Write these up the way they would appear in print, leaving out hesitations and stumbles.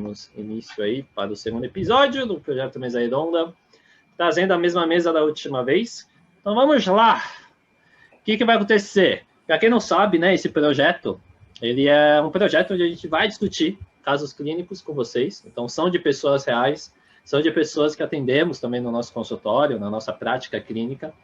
darmos início aí para o segundo episódio do Projeto Mesa Redonda, trazendo a mesma mesa da última vez. Então vamos lá! O que vai acontecer? Para quem não sabe, né, esse projeto, ele é um projeto onde a gente vai discutir casos clínicos com vocês. Então são de pessoas reais, são de pessoas que atendemos também no nosso consultório, na nossa prática clínica,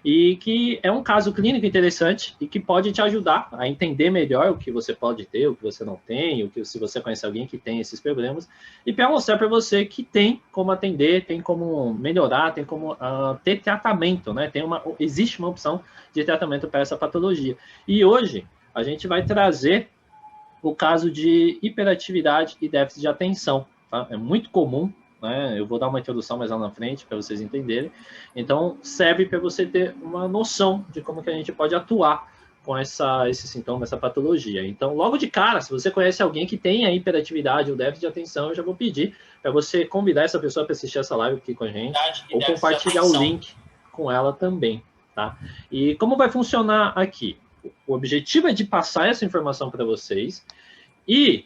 e que é um caso clínico interessante e que pode te ajudar a entender melhor o que você pode ter, o que você não tem, o que, se você conhece alguém que tem esses problemas, e para mostrar para você que tem como atender, tem como melhorar, tem como ter tratamento, né? Existe uma opção de tratamento para essa patologia. E hoje a gente vai trazer o caso de hiperatividade e déficit de atenção, tá? É muito comum, né? Eu vou dar uma introdução mais lá na frente para vocês entenderem. Então, serve para você ter uma noção de como que a gente pode atuar com esse sintoma, essa patologia. Então, logo de cara, se você conhece alguém que tem a hiperatividade ou déficit de atenção, eu já vou pedir para você convidar essa pessoa para assistir essa live aqui com a gente, ou compartilhar o link com ela também, tá? E como vai funcionar aqui? O objetivo é de passar essa informação para vocês, e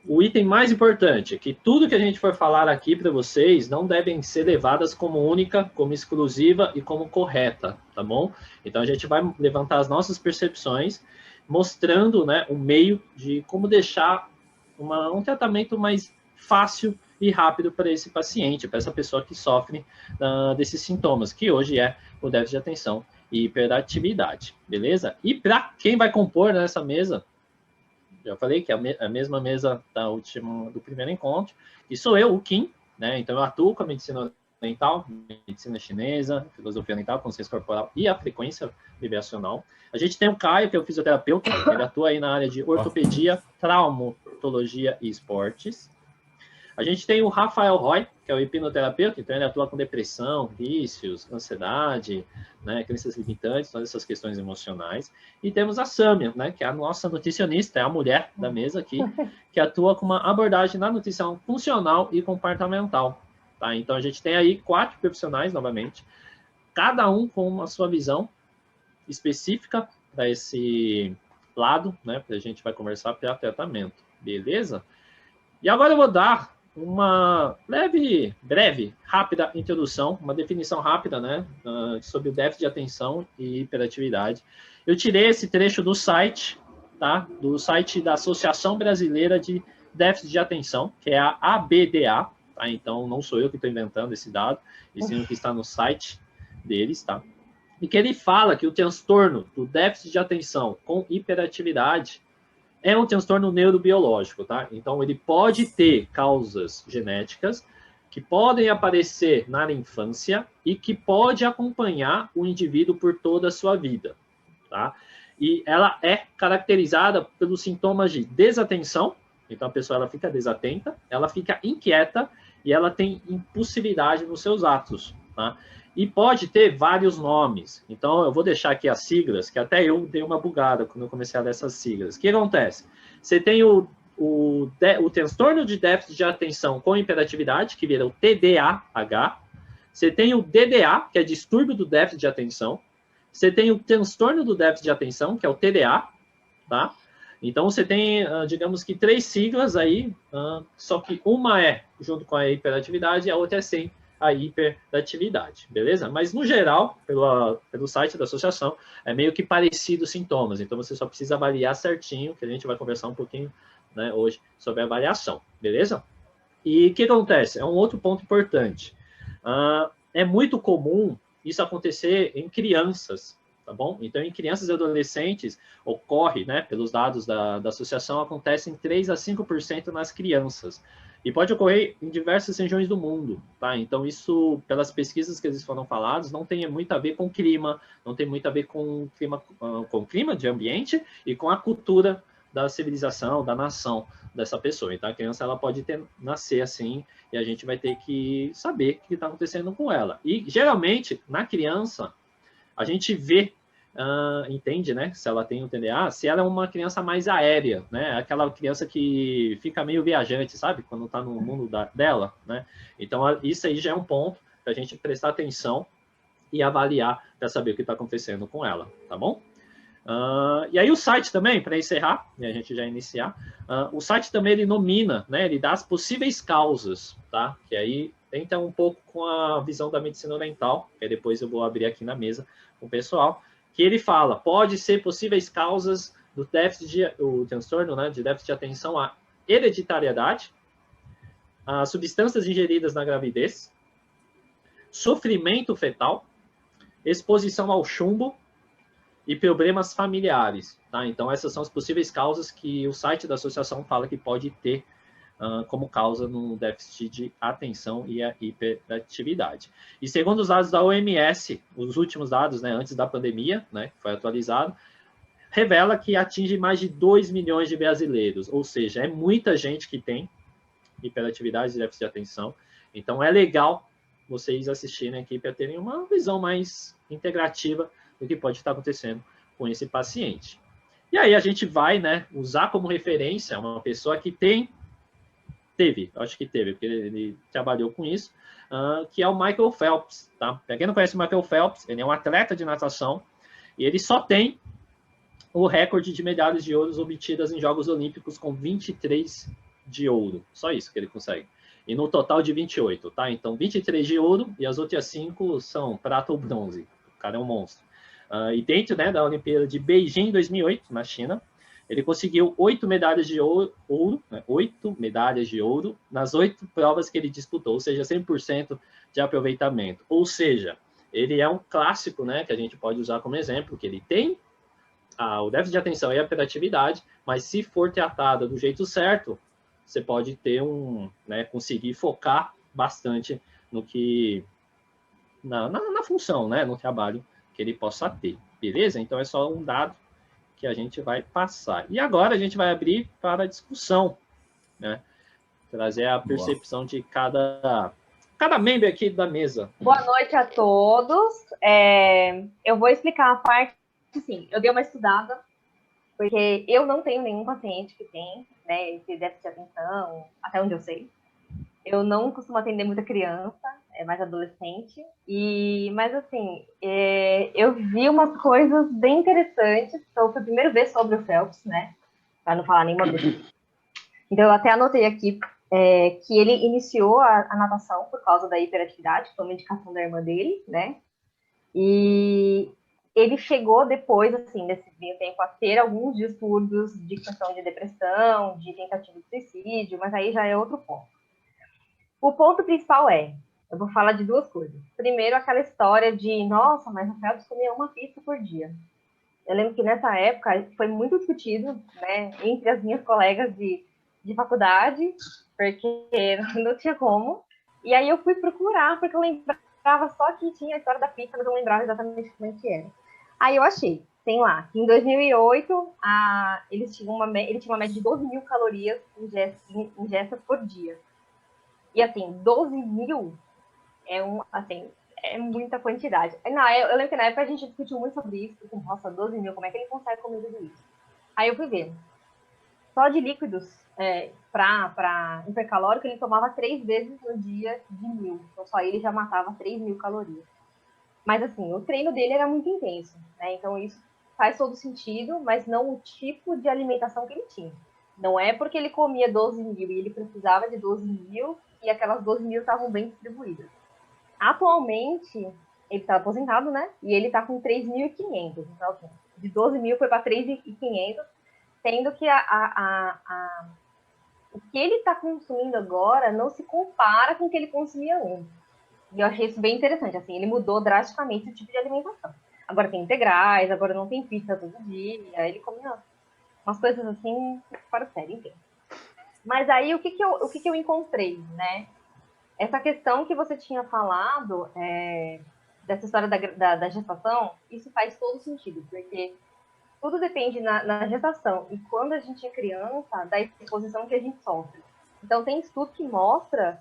o item mais importante é que tudo que a gente for falar aqui para vocês não devem ser levadas como única, como exclusiva e como correta, tá bom? Então a gente vai levantar as nossas percepções, mostrando, né, o meio de como deixar um tratamento mais fácil e rápido para esse paciente, para essa pessoa que sofre desses sintomas, que hoje é o déficit de atenção e hiperatividade, beleza? E para quem vai compor nessa mesa, já falei que é a mesma mesa do primeiro encontro, e sou eu, o Kim, né? Então eu atuo com a medicina oriental, medicina chinesa, filosofia oriental, consciência corporal e a frequência vibracional. A gente tem o Caio, que é o fisioterapeuta, ele atua aí na área de ortopedia, traumatologia e esportes. A gente tem o Rafael Roy, que é o hipnoterapeuta, então ele atua com depressão, vícios, ansiedade, né, crenças limitantes, todas essas questões emocionais. E temos a Sâmia, né, que é a nossa nutricionista, é a mulher da mesa aqui, que atua com uma abordagem na nutrição funcional e comportamental. Tá? Então a gente tem aí 4 profissionais, novamente, cada um com a sua visão específica para esse lado, né, que a gente vai conversar para tratamento. Beleza? E agora eu vou dar uma breve, rápida introdução, uma definição rápida, né, sobre o déficit de atenção e hiperatividade. Eu tirei esse trecho do site, tá, do site da Associação Brasileira de Déficit de Atenção, que é a ABDA, tá, então não sou eu que estou inventando esse dado, e sim o que está no site deles, tá, e que ele fala que o transtorno do déficit de atenção com hiperatividade é um transtorno neurobiológico, tá? Então, ele pode ter causas genéticas que podem aparecer na infância e que pode acompanhar o indivíduo por toda a sua vida, tá? E ela é caracterizada pelos sintomas de desatenção, então a pessoa ela fica desatenta, ela fica inquieta e ela tem impulsividade nos seus atos, tá? E pode ter vários nomes. Então, eu vou deixar aqui as siglas, que até eu dei uma bugada quando eu comecei a ler essas siglas. O que acontece? Você tem o transtorno de déficit de atenção com hiperatividade, que vira o TDAH. Você tem o DDA, que é distúrbio do déficit de atenção. Você tem o transtorno do déficit de atenção, que é o TDA, tá? Então, você tem, digamos que, 3 siglas aí, só que uma é junto com a hiperatividade e a outra é sem a hiperatividade, beleza? Mas, no geral, pelo site da associação, é meio que parecido os sintomas. Então, você só precisa avaliar certinho, que a gente vai conversar um pouquinho, né, hoje sobre a avaliação, beleza? E o que acontece? É um outro ponto importante. É muito comum isso acontecer em crianças, tá bom? Então, em crianças e adolescentes, ocorre, né, pelos dados da associação, acontece em 3 a 5% nas crianças. E pode ocorrer em diversas regiões do mundo, tá? Então, isso, pelas pesquisas que eles foram falados, não tem muito a ver com clima, não tem muito a ver com clima de ambiente e com a cultura da civilização, da nação dessa pessoa. Então, a criança ela pode nascer assim e a gente vai ter que saber o que está acontecendo com ela. E, geralmente, na criança, a gente vê, entende, né, se ela tem o TDA, se ela é uma criança mais aérea, né, aquela criança que fica meio viajante, sabe, quando está no mundo dela, né, então isso aí já é um ponto para a gente prestar atenção e avaliar para saber o que está acontecendo com ela, tá bom? E aí o site também, para encerrar, e a gente já iniciar, o site também ele nomina, né, ele dá as possíveis causas, tá? Que aí entra um pouco com a visão da medicina oriental, que depois eu vou abrir aqui na mesa com o pessoal, que ele fala, pode ser possíveis causas do déficit, o transtorno, né, de déficit de atenção, a hereditariedade, as substâncias ingeridas na gravidez, sofrimento fetal, exposição ao chumbo, e problemas familiares. Tá? Então, essas são as possíveis causas que o site da associação fala que pode ter como causa no déficit de atenção e a hiperatividade. E segundo os dados da OMS, os últimos dados, né, antes da pandemia, né, que foi atualizado, revela que atinge mais de 2 milhões de brasileiros, ou seja, é muita gente que tem hiperatividade e déficit de atenção. Então, é legal vocês assistirem aqui para terem uma visão mais integrativa do que pode estar acontecendo com esse paciente. E aí a gente vai, né, usar como referência uma pessoa que acho que teve, porque ele trabalhou com isso, que é o Michael Phelps, tá? Para quem não conhece o Michael Phelps, ele é um atleta de natação e ele só tem o recorde de medalhas de ouro obtidas em Jogos Olímpicos com 23 de ouro. Só isso que ele consegue. E no total de 28, tá? Então 23 de ouro e as outras 5 são prata ou bronze. O cara é um monstro. E dentro, né, da Olimpíada de Beijing 2008, na China, ele conseguiu 8 medalhas de ouro, né, 8 medalhas de ouro nas 8 provas que ele disputou, ou seja, 100% de aproveitamento. Ou seja, ele é um clássico, né, que a gente pode usar como exemplo, que ele tem o déficit de atenção e a hiperatividade, mas se for tratada do jeito certo, você pode ter né, conseguir focar bastante no que na função, né, no trabalho que ele possa ter, beleza? Então é só um dado que a gente vai passar. E agora a gente vai abrir para a discussão, né? Trazer a percepção de cada membro aqui da mesa. Boa noite a todos. Eu vou explicar a parte, assim, eu dei uma estudada, porque eu não tenho nenhum paciente que tem, né, esse déficit de atenção, até onde eu sei. Eu não costumo atender muita criança, é mais adolescente. Mas assim, eu vi umas coisas bem interessantes. Então, foi a primeira vez sobre o Phelps, né? Para não falar nenhuma vez. Então, eu até anotei aqui que ele iniciou a natação por causa da hiperatividade, que foi uma indicação da irmã dele, né? E ele chegou depois, assim, nesse meio tempo, a ter alguns distúrbios de questão de depressão, de tentativa de suicídio, mas aí já é outro ponto. O ponto principal eu vou falar de duas coisas. Primeiro, aquela história de, nossa, mas o Phelps comia uma pizza por dia. Eu lembro que nessa época foi muito discutido, né, entre as minhas colegas de faculdade, porque não tinha como. E aí eu fui procurar, porque eu lembrava só que tinha a história da pizza, mas eu não lembrava exatamente como é que era. Aí eu achei, tem lá, que em 2008, ele tinha uma média de 12 mil calorias ingestas por dia. E assim, 12 mil é muita quantidade. Eu lembro que na época a gente discutiu muito sobre isso, porque, nossa, 12 mil, como é que ele consegue comer tudo isso? Aí eu fui ver. Só de líquidos para hipercalórico, ele tomava 3 vezes no dia de 1.000. Então só ele já matava 3 mil calorias. Mas assim, o treino dele era muito intenso, né? Então isso faz todo sentido, mas não o tipo de alimentação que ele tinha. Não é porque ele comia 12 mil e ele precisava de 12 mil e aquelas 12 mil estavam bem distribuídas. Atualmente, ele está aposentado, né? E ele está com 3.500. Então, assim, de 12 mil foi para 3.500, sendo que o que ele está consumindo agora não se compara com o que ele consumia antes. E eu achei isso bem interessante. Assim, ele mudou drasticamente o tipo de alimentação. Agora tem integrais, agora não tem pizza todo dia. Ele come umas coisas assim para o sério, enfim. Mas aí, o que eu encontrei, né? Essa questão que você tinha falado, dessa história da gestação, isso faz todo sentido, porque tudo depende na gestação e quando a gente é criança, da exposição que a gente sofre. Então, tem estudo que mostra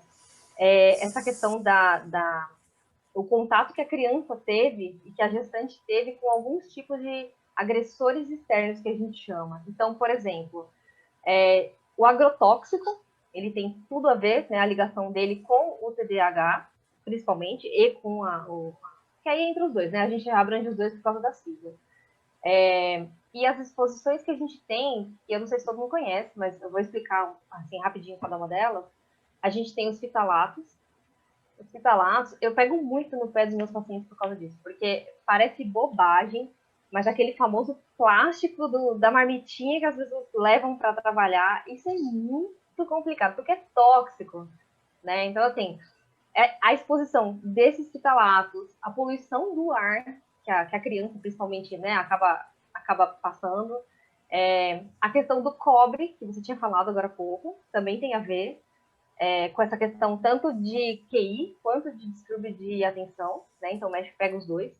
essa questão o contato que a criança teve e que a gestante teve com alguns tipos de agressores externos que a gente chama. Então, por exemplo, o agrotóxico, ele tem tudo a ver, né, a ligação dele com o TDAH, principalmente, e com que aí é entre os dois, né? A gente abrange os dois por causa da sigla. E as exposições que a gente tem, e eu não sei se todo mundo conhece, mas eu vou explicar assim rapidinho cada uma delas. A gente tem os fitalatos. Os fitalatos, eu pego muito no pé dos meus pacientes por causa disso, porque parece bobagem, mas aquele famoso plástico da marmitinha que as pessoas levam para trabalhar, isso é muito complicado, porque é tóxico, né? Então, assim, a exposição desses fitalatos, a poluição do ar, que a criança, principalmente, né, acaba passando, a questão do cobre, que você tinha falado agora há pouco, também tem a ver com essa questão tanto de QI quanto de distúrbio de atenção, né? Então, o médico pega os dois.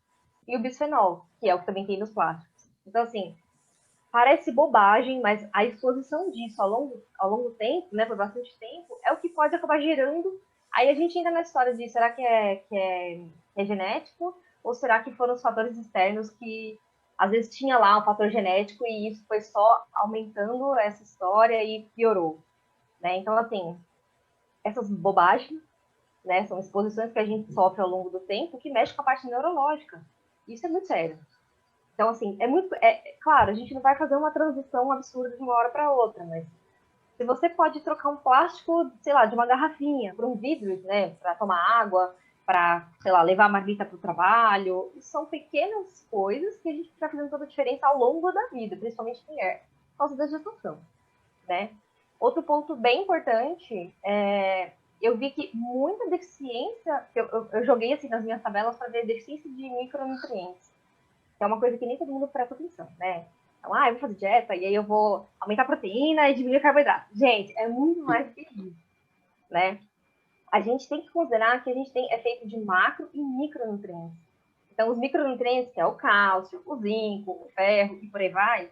E o bisfenol, que é o que também tem nos plásticos. Então, assim, parece bobagem, mas a exposição disso ao longo tempo, né, por bastante tempo, é o que pode acabar gerando. Aí a gente entra na história de será que é genético ou será que foram os fatores externos que às vezes tinha lá um fator genético e isso foi só aumentando essa história e piorou, né? Então, assim, essas bobagens, né, são exposições que a gente sofre ao longo do tempo que mexe com a parte neurológica. Isso é muito sério. Então, assim, claro, a gente não vai fazer uma transição absurda de uma hora para outra, mas se você pode trocar um plástico, sei lá, de uma garrafinha para um vidro, né, para tomar água, para, sei lá, levar a marmita para o trabalho, são pequenas coisas que a gente está fazendo toda a diferença ao longo da vida, principalmente mulher, por causa da gestação, né? Outro ponto bem importante eu vi que muita deficiência, eu joguei assim nas minhas tabelas para ver deficiência de micronutrientes, que é uma coisa que nem todo mundo presta atenção, né? Então, eu vou fazer dieta e aí eu vou aumentar a proteína e diminuir o carboidrato. Gente, é muito mais que isso, né? A gente tem que considerar que a gente é feito de macro e micronutrientes. Então, os micronutrientes, que é o cálcio, o zinco, o ferro e por aí vai,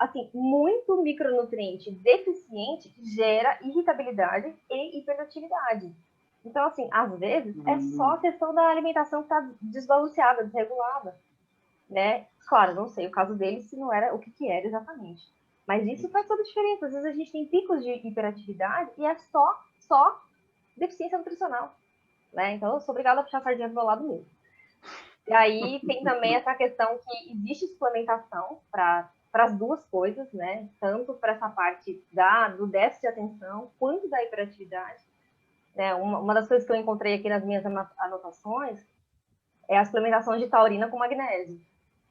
assim, muito micronutriente deficiente gera irritabilidade e hiperatividade. Então, assim, às vezes é só a questão da alimentação que está desbalanceada, desregulada, né? Claro, não sei o caso dele se não era o que era exatamente. Mas isso faz toda a diferença. Às vezes a gente tem picos de hiperatividade e é só deficiência nutricional, né? Então, eu sou obrigada a puxar a sardinha do meu lado mesmo. E aí tem também essa questão que existe suplementação para as duas coisas, né? Tanto para essa parte do déficit de atenção, quanto da hiperatividade. Né? Uma das coisas que eu encontrei aqui nas minhas anotações é a suplementação de taurina com magnésio.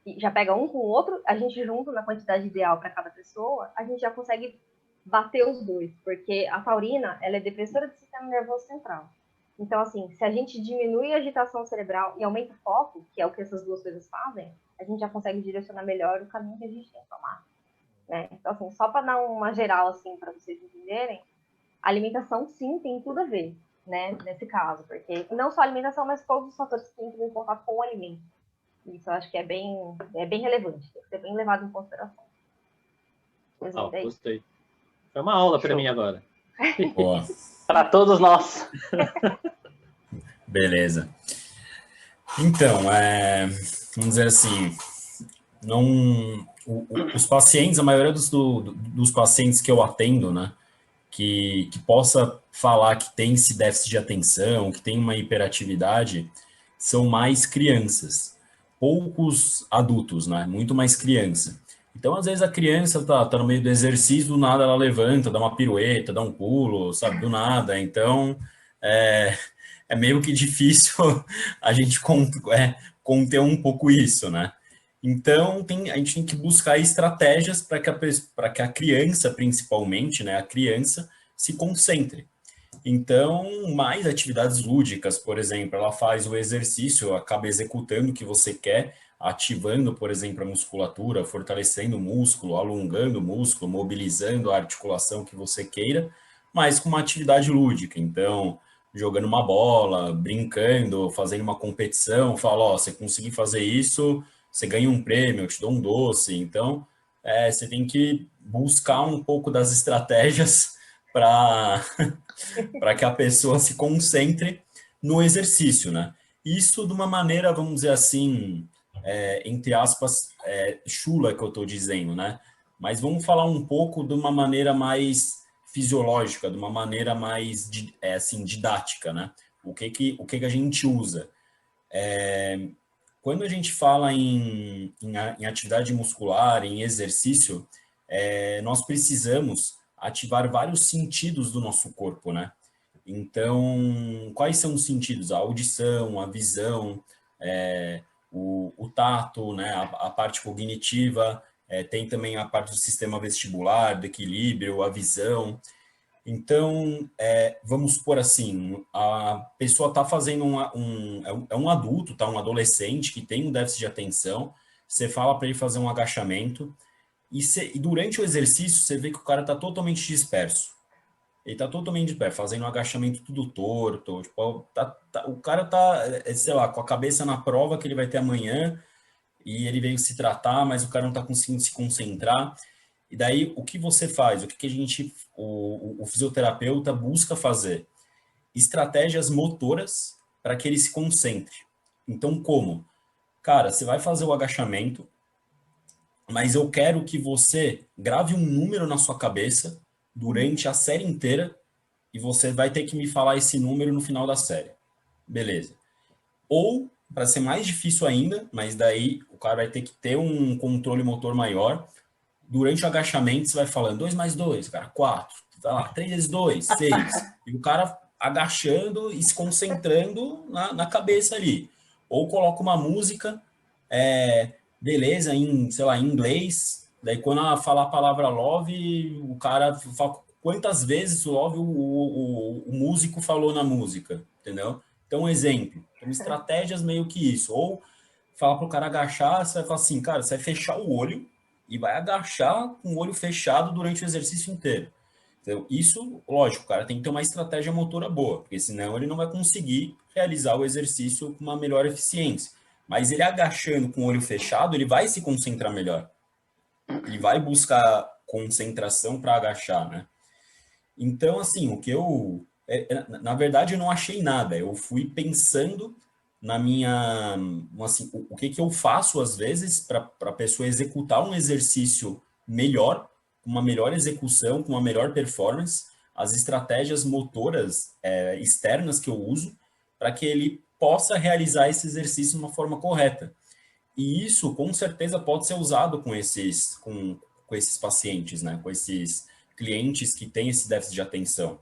E já pega um com o outro, a gente junto na quantidade ideal para cada pessoa, a gente já consegue bater os dois, porque a taurina, ela é depressora do sistema nervoso central. Então, assim, se a gente diminui a agitação cerebral e aumenta o foco, que é o que essas duas coisas fazem, a gente já consegue direcionar melhor o caminho que a gente tem que tomar. Né? Então, assim, só para dar uma geral, assim, para vocês entenderem, a alimentação, sim, tem tudo a ver, né, nesse caso, porque não só a alimentação, mas todos os fatores que entram em contato com o alimento. Isso eu acho que é bem relevante, tem que ser bem levado em consideração. Gostei. Foi uma aula para mim agora. Boa. Para todos nós. Beleza. Então, vamos dizer assim, os pacientes, a maioria dos pacientes que eu atendo, né, que possa falar que tem esse déficit de atenção, que tem uma hiperatividade, são mais crianças. Poucos adultos, né, muito mais criança. Então, às vezes, a criança tá no meio do exercício, do nada ela levanta, dá uma pirueta, dá um pulo, sabe, do nada. Então, é meio que difícil a gente conter um pouco isso, né? Então, a gente tem que buscar estratégias para que a criança, principalmente, né, a criança, se concentre. Então, mais atividades lúdicas, por exemplo, ela faz o exercício, acaba executando o que você quer, ativando, por exemplo, a musculatura, fortalecendo o músculo, alongando o músculo, mobilizando a articulação que você queira, mas com uma atividade lúdica. Então, jogando uma bola, brincando, fazendo uma competição, fala, ó, você conseguir fazer isso, você ganha um prêmio, eu te dou um doce. Então, você tem que buscar um pouco das estratégias para que a pessoa se concentre no exercício, né? Isso de uma maneira, vamos dizer assim, entre aspas, chula que eu estou dizendo, né? Mas vamos falar um pouco de uma maneira mais fisiológica, de uma maneira mais assim, didática, né? O que a gente usa? quando a gente fala em atividade muscular, em exercício, nós precisamos ativar vários sentidos do nosso corpo, né? Então, quais são os sentidos? A audição, a visão, o tato, né? A parte cognitiva, tem também a parte do sistema vestibular, do equilíbrio, a visão. Então, vamos supor assim, a pessoa está fazendo um adulto, tá? Um adolescente que tem um déficit de atenção, você fala para ele fazer um agachamento, e durante o exercício você vê que o cara está totalmente disperso. Ele está totalmente disperso, fazendo um agachamento tudo torto, tipo, o cara está, sei lá, com a cabeça na prova que ele vai ter amanhã, e ele veio se tratar, mas o cara não está conseguindo se concentrar. E daí, o que você faz? O que o fisioterapeuta busca fazer? Estratégias motoras para que ele se concentre. Então, como? Cara, você vai fazer o agachamento, mas eu quero que você grave um número na sua cabeça durante a série inteira e você vai ter que me falar esse número no final da série. Beleza. Ou, para ser mais difícil ainda, mas daí o cara vai ter que ter um controle motor maior. Durante o agachamento, você vai falando 2 mais 2, cara, 4, tá lá, 3 vezes 2, 6. E o cara agachando e se concentrando na cabeça ali. Ou coloca uma música, beleza, sei lá, em inglês. Daí quando ela fala a palavra love, o cara fala quantas vezes o love o músico falou na música, entendeu? Então, um exemplo. Então, estratégias meio que isso. Ou fala para o cara agachar, você vai falar assim, cara, você vai fechar o olho e vai agachar com o olho fechado durante o exercício inteiro. Então, isso, lógico, o cara tem que ter uma estratégia motora boa, porque senão ele não vai conseguir realizar o exercício com uma melhor eficiência. Mas ele agachando com o olho fechado, ele vai se concentrar melhor. Ele vai buscar concentração para agachar, né? Então, assim, na verdade, eu não achei nada. Eu fui pensando na minha, assim, o que eu faço às vezes para a pessoa executar um exercício melhor, com uma melhor execução, com uma melhor performance, as estratégias motoras externas que eu uso para que ele possa realizar esse exercício de uma forma correta. E isso, com certeza, pode ser usado com esses pacientes, né? Com esses clientes que têm esse déficit de atenção.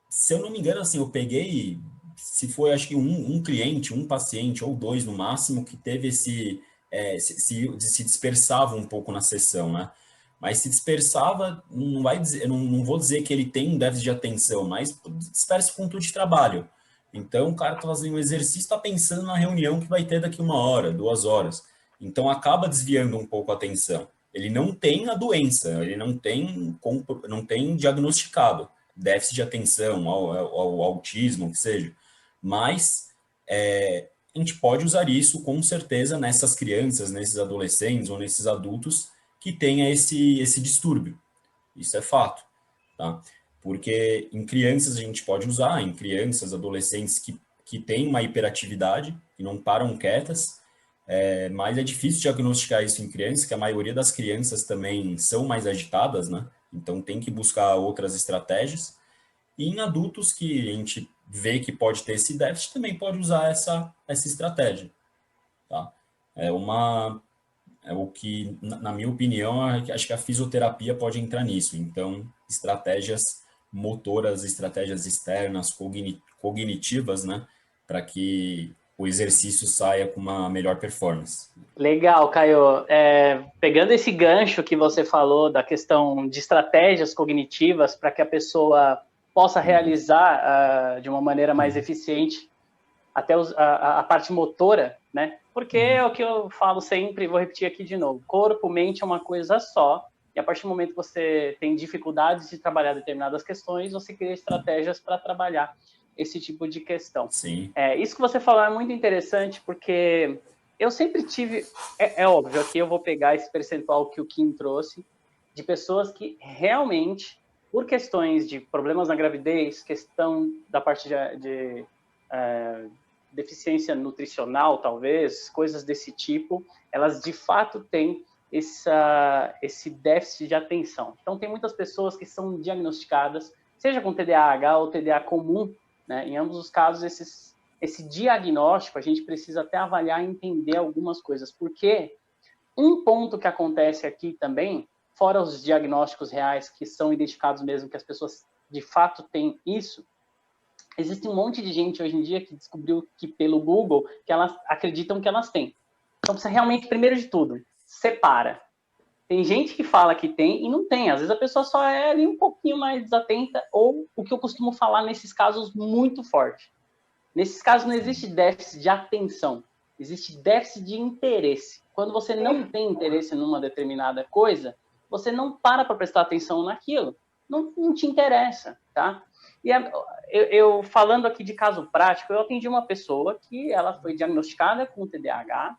Se eu não me engano, assim, eu peguei, se foi, acho que um cliente, um paciente, ou dois no máximo, que teve se dispersava um pouco na sessão, né? Mas se dispersava, não vai dizer, não vou dizer que ele tem um déficit de atenção, mas dispersa com tudo de trabalho. Então, o cara está fazendo um exercício, está pensando na reunião que vai ter daqui 1 hora, 2 horas. Então, acaba desviando um pouco a atenção. Ele não tem a doença, ele não tem diagnosticado déficit de atenção, ao autismo, que seja. Mas a gente pode usar isso, com certeza, nessas crianças, nesses adolescentes ou nesses adultos que tenha esse distúrbio. Isso é fato, tá? Porque em crianças a gente pode usar, em crianças, adolescentes que têm uma hiperatividade, que não param quietas, mas é difícil diagnosticar isso em crianças, que a maioria das crianças também são mais agitadas, né? Então tem que buscar outras estratégias. E em adultos que a gente vê que pode ter esse déficit, também pode usar essa estratégia, tá? É o que, na minha opinião, acho que a fisioterapia pode entrar nisso. Então, estratégias motoras, estratégias externas, cognitivas, né? Para que o exercício saia com uma melhor performance. Legal, Caio. Pegando esse gancho que você falou da questão de estratégias cognitivas para que a pessoa possa realizar de uma maneira mais eficiente até a parte motora, né? Porque é o que eu falo sempre, vou repetir aqui de novo. Corpo, mente é uma coisa só, e a partir do momento que você tem dificuldades de trabalhar determinadas questões, você cria estratégias para trabalhar esse tipo de questão. Sim. Isso que você falou é muito interessante, porque eu sempre tive... É óbvio, aqui eu vou pegar esse percentual que o Kim trouxe, de pessoas que realmente, por questões de problemas na gravidez, questão da parte de deficiência nutricional, talvez, coisas desse tipo, elas de fato têm esse déficit de atenção. Então, tem muitas pessoas que são diagnosticadas, seja com TDAH ou TDA comum, né? Em ambos os casos, esses esse diagnóstico, a gente precisa até avaliar e entender algumas coisas, porque um ponto que acontece aqui também, fora os diagnósticos reais que são identificados mesmo, que as pessoas de fato têm isso, existe um monte de gente hoje em dia que descobriu que pelo Google, que elas acreditam que elas têm. Então, precisa realmente, primeiro de tudo, separa. Tem gente que fala que tem e não tem. Às vezes a pessoa só é ali um pouquinho mais desatenta, ou o que eu costumo falar nesses casos muito forte. Nesses casos não existe déficit de atenção, existe déficit de interesse. Quando você não tem interesse numa determinada coisa, você não para prestar atenção naquilo. Não te interessa, tá? E eu falando aqui de caso prático, eu atendi uma pessoa que ela foi diagnosticada com TDAH,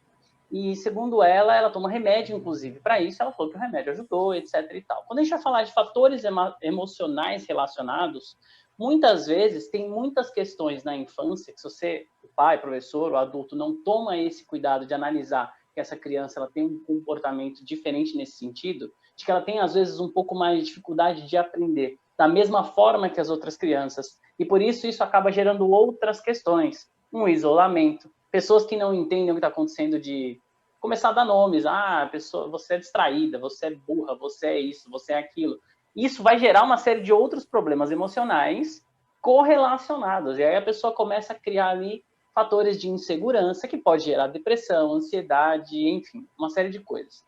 e segundo ela toma remédio, inclusive, para isso. Ela falou que o remédio ajudou, etc. e tal. Quando a gente vai falar de fatores emocionais relacionados, muitas vezes tem muitas questões na infância que se você, o pai, o professor, o adulto, não toma esse cuidado de analisar que essa criança ela tem um comportamento diferente nesse sentido, de que ela tem, às vezes, um pouco mais de dificuldade de aprender da mesma forma que as outras crianças. E por isso acaba gerando outras questões. Um isolamento, pessoas que não entendem o que está acontecendo, de começar a dar nomes. Pessoa, você é distraída, você é burra, você é isso, você é aquilo. Isso vai gerar uma série de outros problemas emocionais correlacionados. E aí a pessoa começa a criar ali fatores de insegurança que pode gerar depressão, ansiedade, enfim, uma série de coisas.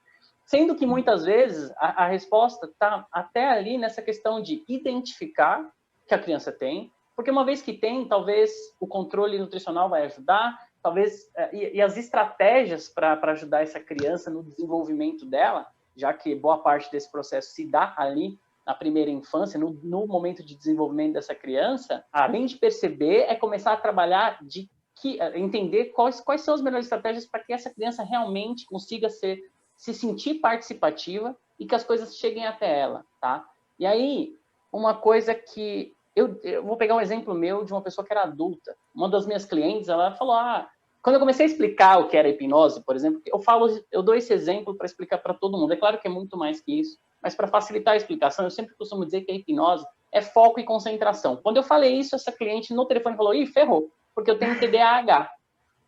Sendo que muitas vezes a resposta está até ali nessa questão de identificar que a criança tem, porque uma vez que tem, talvez o controle nutricional vai ajudar, talvez, e as estratégias para ajudar essa criança no desenvolvimento dela, já que boa parte desse processo se dá ali na primeira infância, no momento de desenvolvimento dessa criança, além de perceber, é começar a trabalhar entender quais são as melhores estratégias para que essa criança realmente consiga se sentir participativa e que as coisas cheguem até ela, tá? E aí, uma coisa que eu vou pegar um exemplo meu de uma pessoa que era adulta. Uma das minhas clientes, ela falou, quando eu comecei a explicar o que era hipnose, por exemplo, eu dou esse exemplo para explicar para todo mundo. É claro que é muito mais que isso, mas para facilitar a explicação, eu sempre costumo dizer que a hipnose é foco e concentração. Quando eu falei isso, essa cliente no telefone falou, ferrou, porque eu tenho TDAH.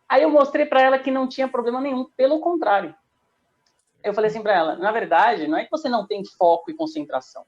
Aí eu mostrei para ela que não tinha problema nenhum, pelo contrário. Eu falei assim para ela, na verdade, não é que você não tem foco e concentração,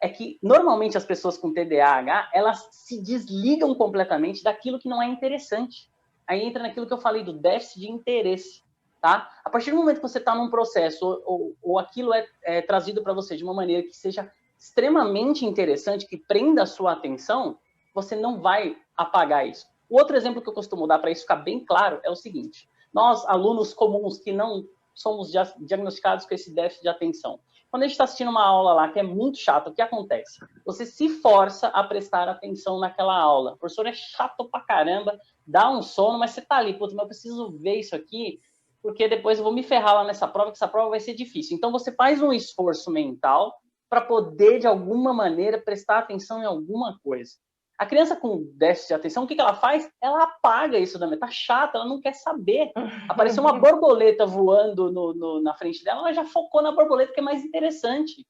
é que normalmente as pessoas com TDAH, elas se desligam completamente daquilo que não é interessante. Aí entra naquilo que eu falei do déficit de interesse, tá? A partir do momento que você está num processo ou aquilo é trazido para você de uma maneira que seja extremamente interessante, que prenda a sua atenção, você não vai apagar isso. O outro exemplo que eu costumo dar para isso ficar bem claro é o seguinte: nós, alunos comuns que não somos diagnosticados com esse déficit de atenção, quando a gente está assistindo uma aula lá que é muito chata, o que acontece? Você se força a prestar atenção naquela aula. O professor é chato pra caramba, dá um sono, mas você tá ali, putz, mas eu preciso ver isso aqui, porque depois eu vou me ferrar lá nessa prova, que essa prova vai ser difícil. Então você faz um esforço mental para poder, de alguma maneira, prestar atenção em alguma coisa. A criança com déficit de atenção, o que ela faz? Ela apaga isso da mente. Tá chata, ela não quer saber. Apareceu uma borboleta voando na frente dela, ela já focou na borboleta, que é mais interessante.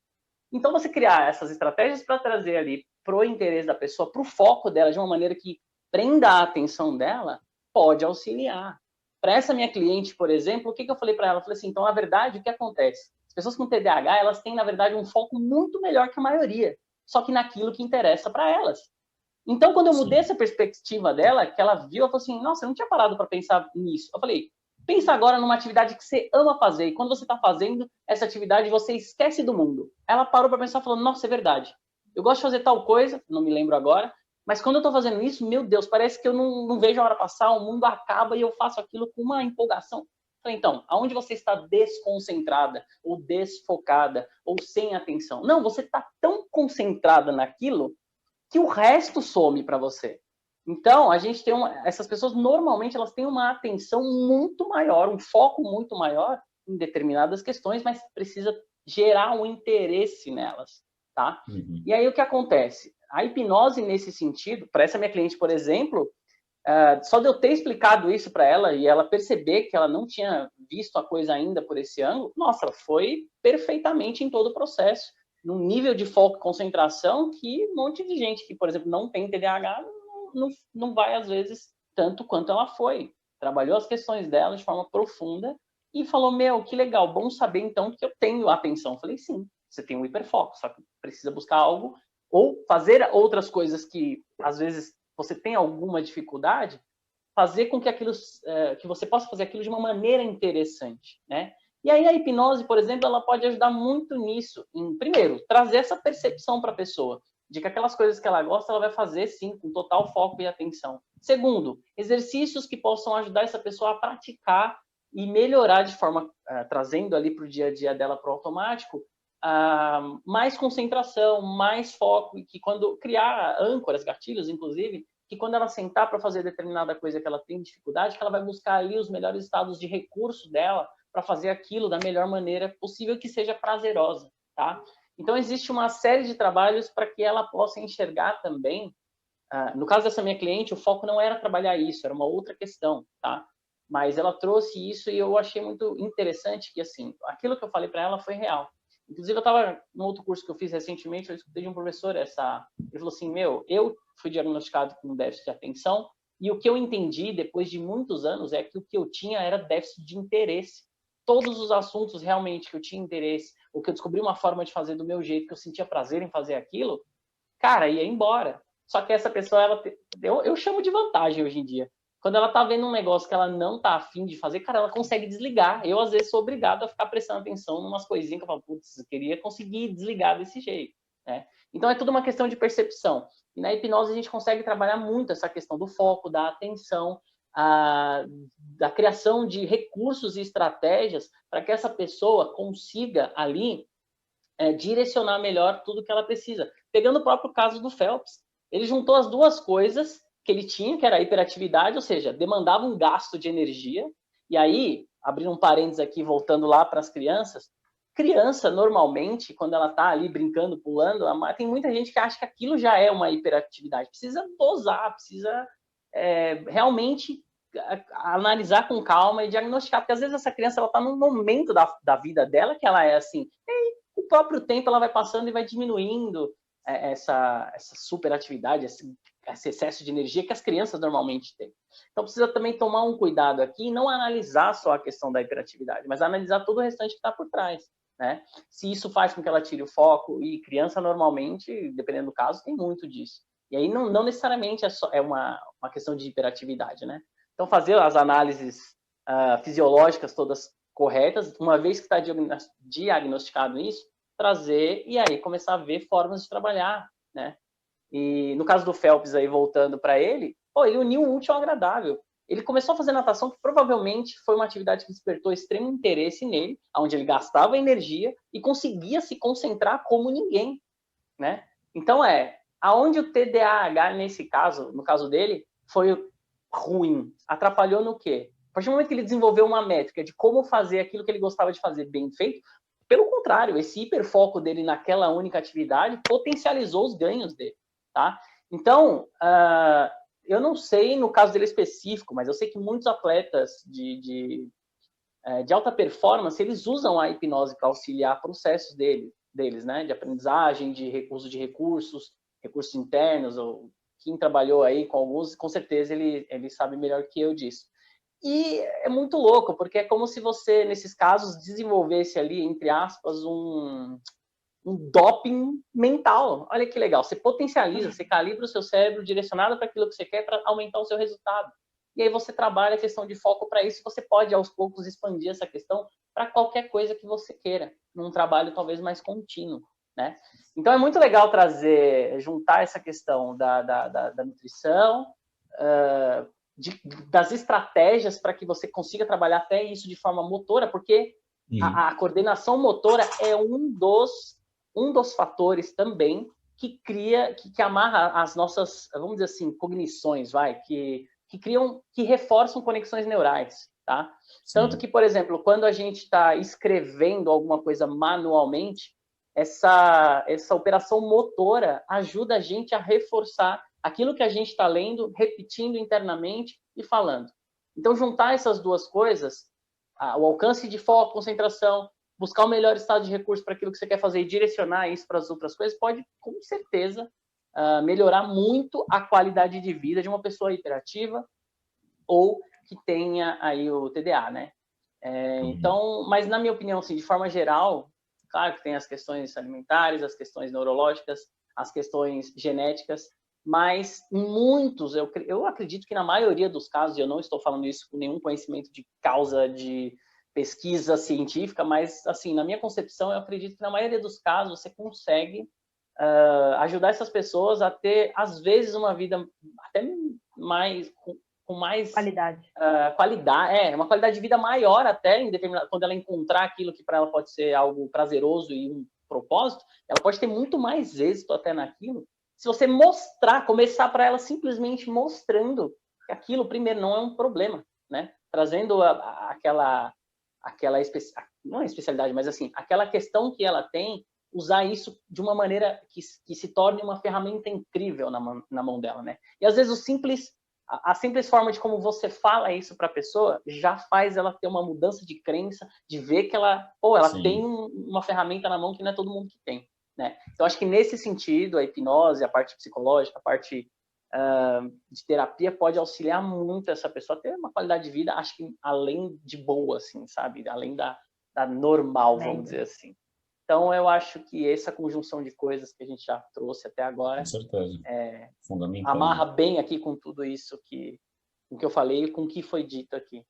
Então, você criar essas estratégias para trazer ali pro interesse da pessoa, pro foco dela, de uma maneira que prenda a atenção dela, pode auxiliar. Para essa minha cliente, por exemplo, o que eu falei para ela? Eu falei assim, então, na verdade, o que acontece? As pessoas com TDAH, elas têm, na verdade, um foco muito melhor que a maioria, só que naquilo que interessa para elas. Então, quando eu mudei essa perspectiva dela, que ela viu, ela falou assim, nossa, eu não tinha parado para pensar nisso. Eu falei, pensa agora numa atividade que você ama fazer, e quando você está fazendo essa atividade, você esquece do mundo. Ela parou para pensar e falou, nossa, é verdade. Eu gosto de fazer tal coisa, não me lembro agora, mas quando eu estou fazendo isso, meu Deus, parece que eu não vejo a hora passar, o mundo acaba e eu faço aquilo com uma empolgação. Eu falei, então, aonde você está desconcentrada, ou desfocada, ou sem atenção? Não, você está tão concentrada naquilo que o resto some para você. Então, a gente tem essas pessoas, normalmente, elas têm uma atenção muito maior, um foco muito maior em determinadas questões, mas precisa gerar um interesse nelas, tá? Uhum. E aí, o que acontece? A hipnose, nesse sentido, para essa minha cliente, por exemplo, só de eu ter explicado isso para ela e ela perceber que ela não tinha visto a coisa ainda por esse ângulo, nossa, ela foi perfeitamente em todo o processo, num nível de foco e concentração que um monte de gente que, por exemplo, não tem TDAH não vai, às vezes, tanto quanto ela foi. Trabalhou as questões dela de forma profunda e falou, meu, que legal, bom saber então que eu tenho atenção. Eu falei, sim, você tem um hiperfoco, só que precisa buscar algo ou fazer outras coisas que, às vezes, você tem alguma dificuldade, fazer com que aquilo, que você possa fazer aquilo de uma maneira interessante, né? E aí a hipnose, por exemplo, ela pode ajudar muito nisso. Em, primeiro, trazer essa percepção para a pessoa de que aquelas coisas que ela gosta, ela vai fazer, sim, com total foco e atenção. Segundo, exercícios que possam ajudar essa pessoa a praticar e melhorar de forma, trazendo ali para o dia a dia dela para o automático, mais concentração, mais foco, e que quando criar âncoras, gatilhos, inclusive, que quando ela sentar para fazer determinada coisa que ela tem dificuldade, que ela vai buscar ali os melhores estados de recurso dela para fazer aquilo da melhor maneira possível, que seja prazerosa, tá? Então, existe uma série de trabalhos para que ela possa enxergar também. No caso dessa minha cliente, o foco não era trabalhar isso, era uma outra questão, tá? Mas ela trouxe isso e eu achei muito interessante que, assim, aquilo que eu falei para ela foi real. Inclusive, eu estava no outro curso que eu fiz recentemente, eu escutei de um professor ele falou assim, meu, eu fui diagnosticado com déficit de atenção e o que eu entendi depois de muitos anos é que o que eu tinha era déficit de interesse. Todos os assuntos realmente que eu tinha interesse, ou que eu descobri uma forma de fazer do meu jeito, que eu sentia prazer em fazer aquilo, cara, ia embora. Só que essa pessoa, eu chamo de vantagem hoje em dia. Quando ela tá vendo um negócio que ela não tá afim de fazer, cara, ela consegue desligar. Eu, às vezes, sou obrigado a ficar prestando atenção em umas coisinhas que eu falo, putz, eu queria conseguir desligar desse jeito, né? Então, é tudo uma questão de percepção. E na hipnose, a gente consegue trabalhar muito essa questão do foco, da atenção, da criação de recursos e estratégias para que essa pessoa consiga ali direcionar melhor tudo que ela precisa. Pegando o próprio caso do Phelps, ele juntou as duas coisas que ele tinha, que era a hiperatividade, ou seja, demandava um gasto de energia, e aí, abrindo um parênteses aqui, voltando lá para as crianças, criança, normalmente, quando ela está ali brincando, pulando, tem muita gente que acha que aquilo já é uma hiperatividade. Precisa dosar, precisa realmente analisar com calma e diagnosticar, porque às vezes essa criança ela está num momento da vida dela que ela é assim, e o próprio tempo ela vai passando e vai diminuindo essa superatividade, esse excesso de energia que as crianças normalmente têm. Então precisa também tomar um cuidado aqui e não analisar só a questão da hiperatividade, mas analisar todo o restante que está por trás, né? Se isso faz com que ela tire o foco, e criança normalmente, dependendo do caso, tem muito disso. E aí não necessariamente é uma questão de hiperatividade, né? Então fazer as análises fisiológicas todas corretas, uma vez que está diagnosticado isso, trazer e aí começar a ver formas de trabalhar, né? E no caso do Phelps, aí voltando para ele, ele uniu o útil ao agradável. Ele começou a fazer natação, que provavelmente foi uma atividade que despertou extremo interesse nele, onde ele gastava energia e conseguia se concentrar como ninguém, né? Então aonde o TDAH nesse caso, no caso dele, foi ruim, atrapalhou no quê? A partir do momento que ele desenvolveu uma métrica de como fazer aquilo que ele gostava de fazer bem feito, pelo contrário, esse hiperfoco dele naquela única atividade potencializou os ganhos dele, tá? Então, eu não sei no caso dele específico, mas eu sei que muitos atletas de alta performance, eles usam a hipnose para auxiliar processos deles, né? De aprendizagem, de uso de recursos internos, ou quem trabalhou aí com alguns, com certeza ele sabe melhor que eu disso. E é muito louco, porque é como se você, nesses casos, desenvolvesse ali, entre aspas, um doping mental. Olha que legal, você potencializa, você calibra o seu cérebro direcionado para aquilo que você quer para aumentar o seu resultado. E aí você trabalha a questão de foco para isso, você pode, aos poucos, expandir essa questão para qualquer coisa que você queira, num trabalho talvez mais contínuo, né? Então é muito legal juntar essa questão da nutrição, das estratégias para que você consiga trabalhar até isso de forma motora, porque a coordenação motora é um dos fatores também que amarra as nossas, vamos dizer assim, cognições, que reforçam conexões neurais, tá? Sim. Tanto que, por exemplo, quando a gente está escrevendo alguma coisa manualmente, essa operação motora ajuda a gente a reforçar aquilo que a gente está lendo, repetindo internamente e falando. Então, juntar essas duas coisas, o alcance de foco, concentração, buscar o melhor estado de recurso para aquilo que você quer fazer e direcionar isso para as outras coisas, pode, com certeza, melhorar muito a qualidade de vida de uma pessoa hiperativa ou que tenha aí o TDA, né? Então, mas na minha opinião, assim, de forma geral, claro que tem as questões alimentares, as questões neurológicas, as questões genéticas, mas em muitos, eu acredito que na maioria dos casos, e eu não estou falando isso com nenhum conhecimento de causa de pesquisa científica, mas, assim, na minha concepção, eu acredito que na maioria dos casos você consegue ajudar essas pessoas a ter, às vezes, uma vida até mais, com mais Qualidade. Qualidade, uma qualidade de vida maior até, quando ela encontrar aquilo que para ela pode ser algo prazeroso e um propósito, ela pode ter muito mais êxito até naquilo, se você começar para ela simplesmente mostrando que aquilo, primeiro, não é um problema, né? Trazendo não é especialidade, mas assim, aquela questão que ela tem, usar isso de uma maneira que se torne uma ferramenta incrível na mão dela, né? E às vezes a simples forma de como você fala isso para a pessoa já faz ela ter uma mudança de crença, de ver que ela tem uma ferramenta na mão que não é todo mundo que tem, né? Então, acho que nesse sentido, a hipnose, a parte psicológica, a parte de terapia pode auxiliar muito essa pessoa a ter uma qualidade de vida, acho que além de boa, assim, sabe? Além da normal, vamos dizer assim. Então, eu acho que essa conjunção de coisas que a gente já trouxe até agora com certeza. Fundamental. Amarra bem aqui com tudo isso com que eu falei e com o que foi dito aqui.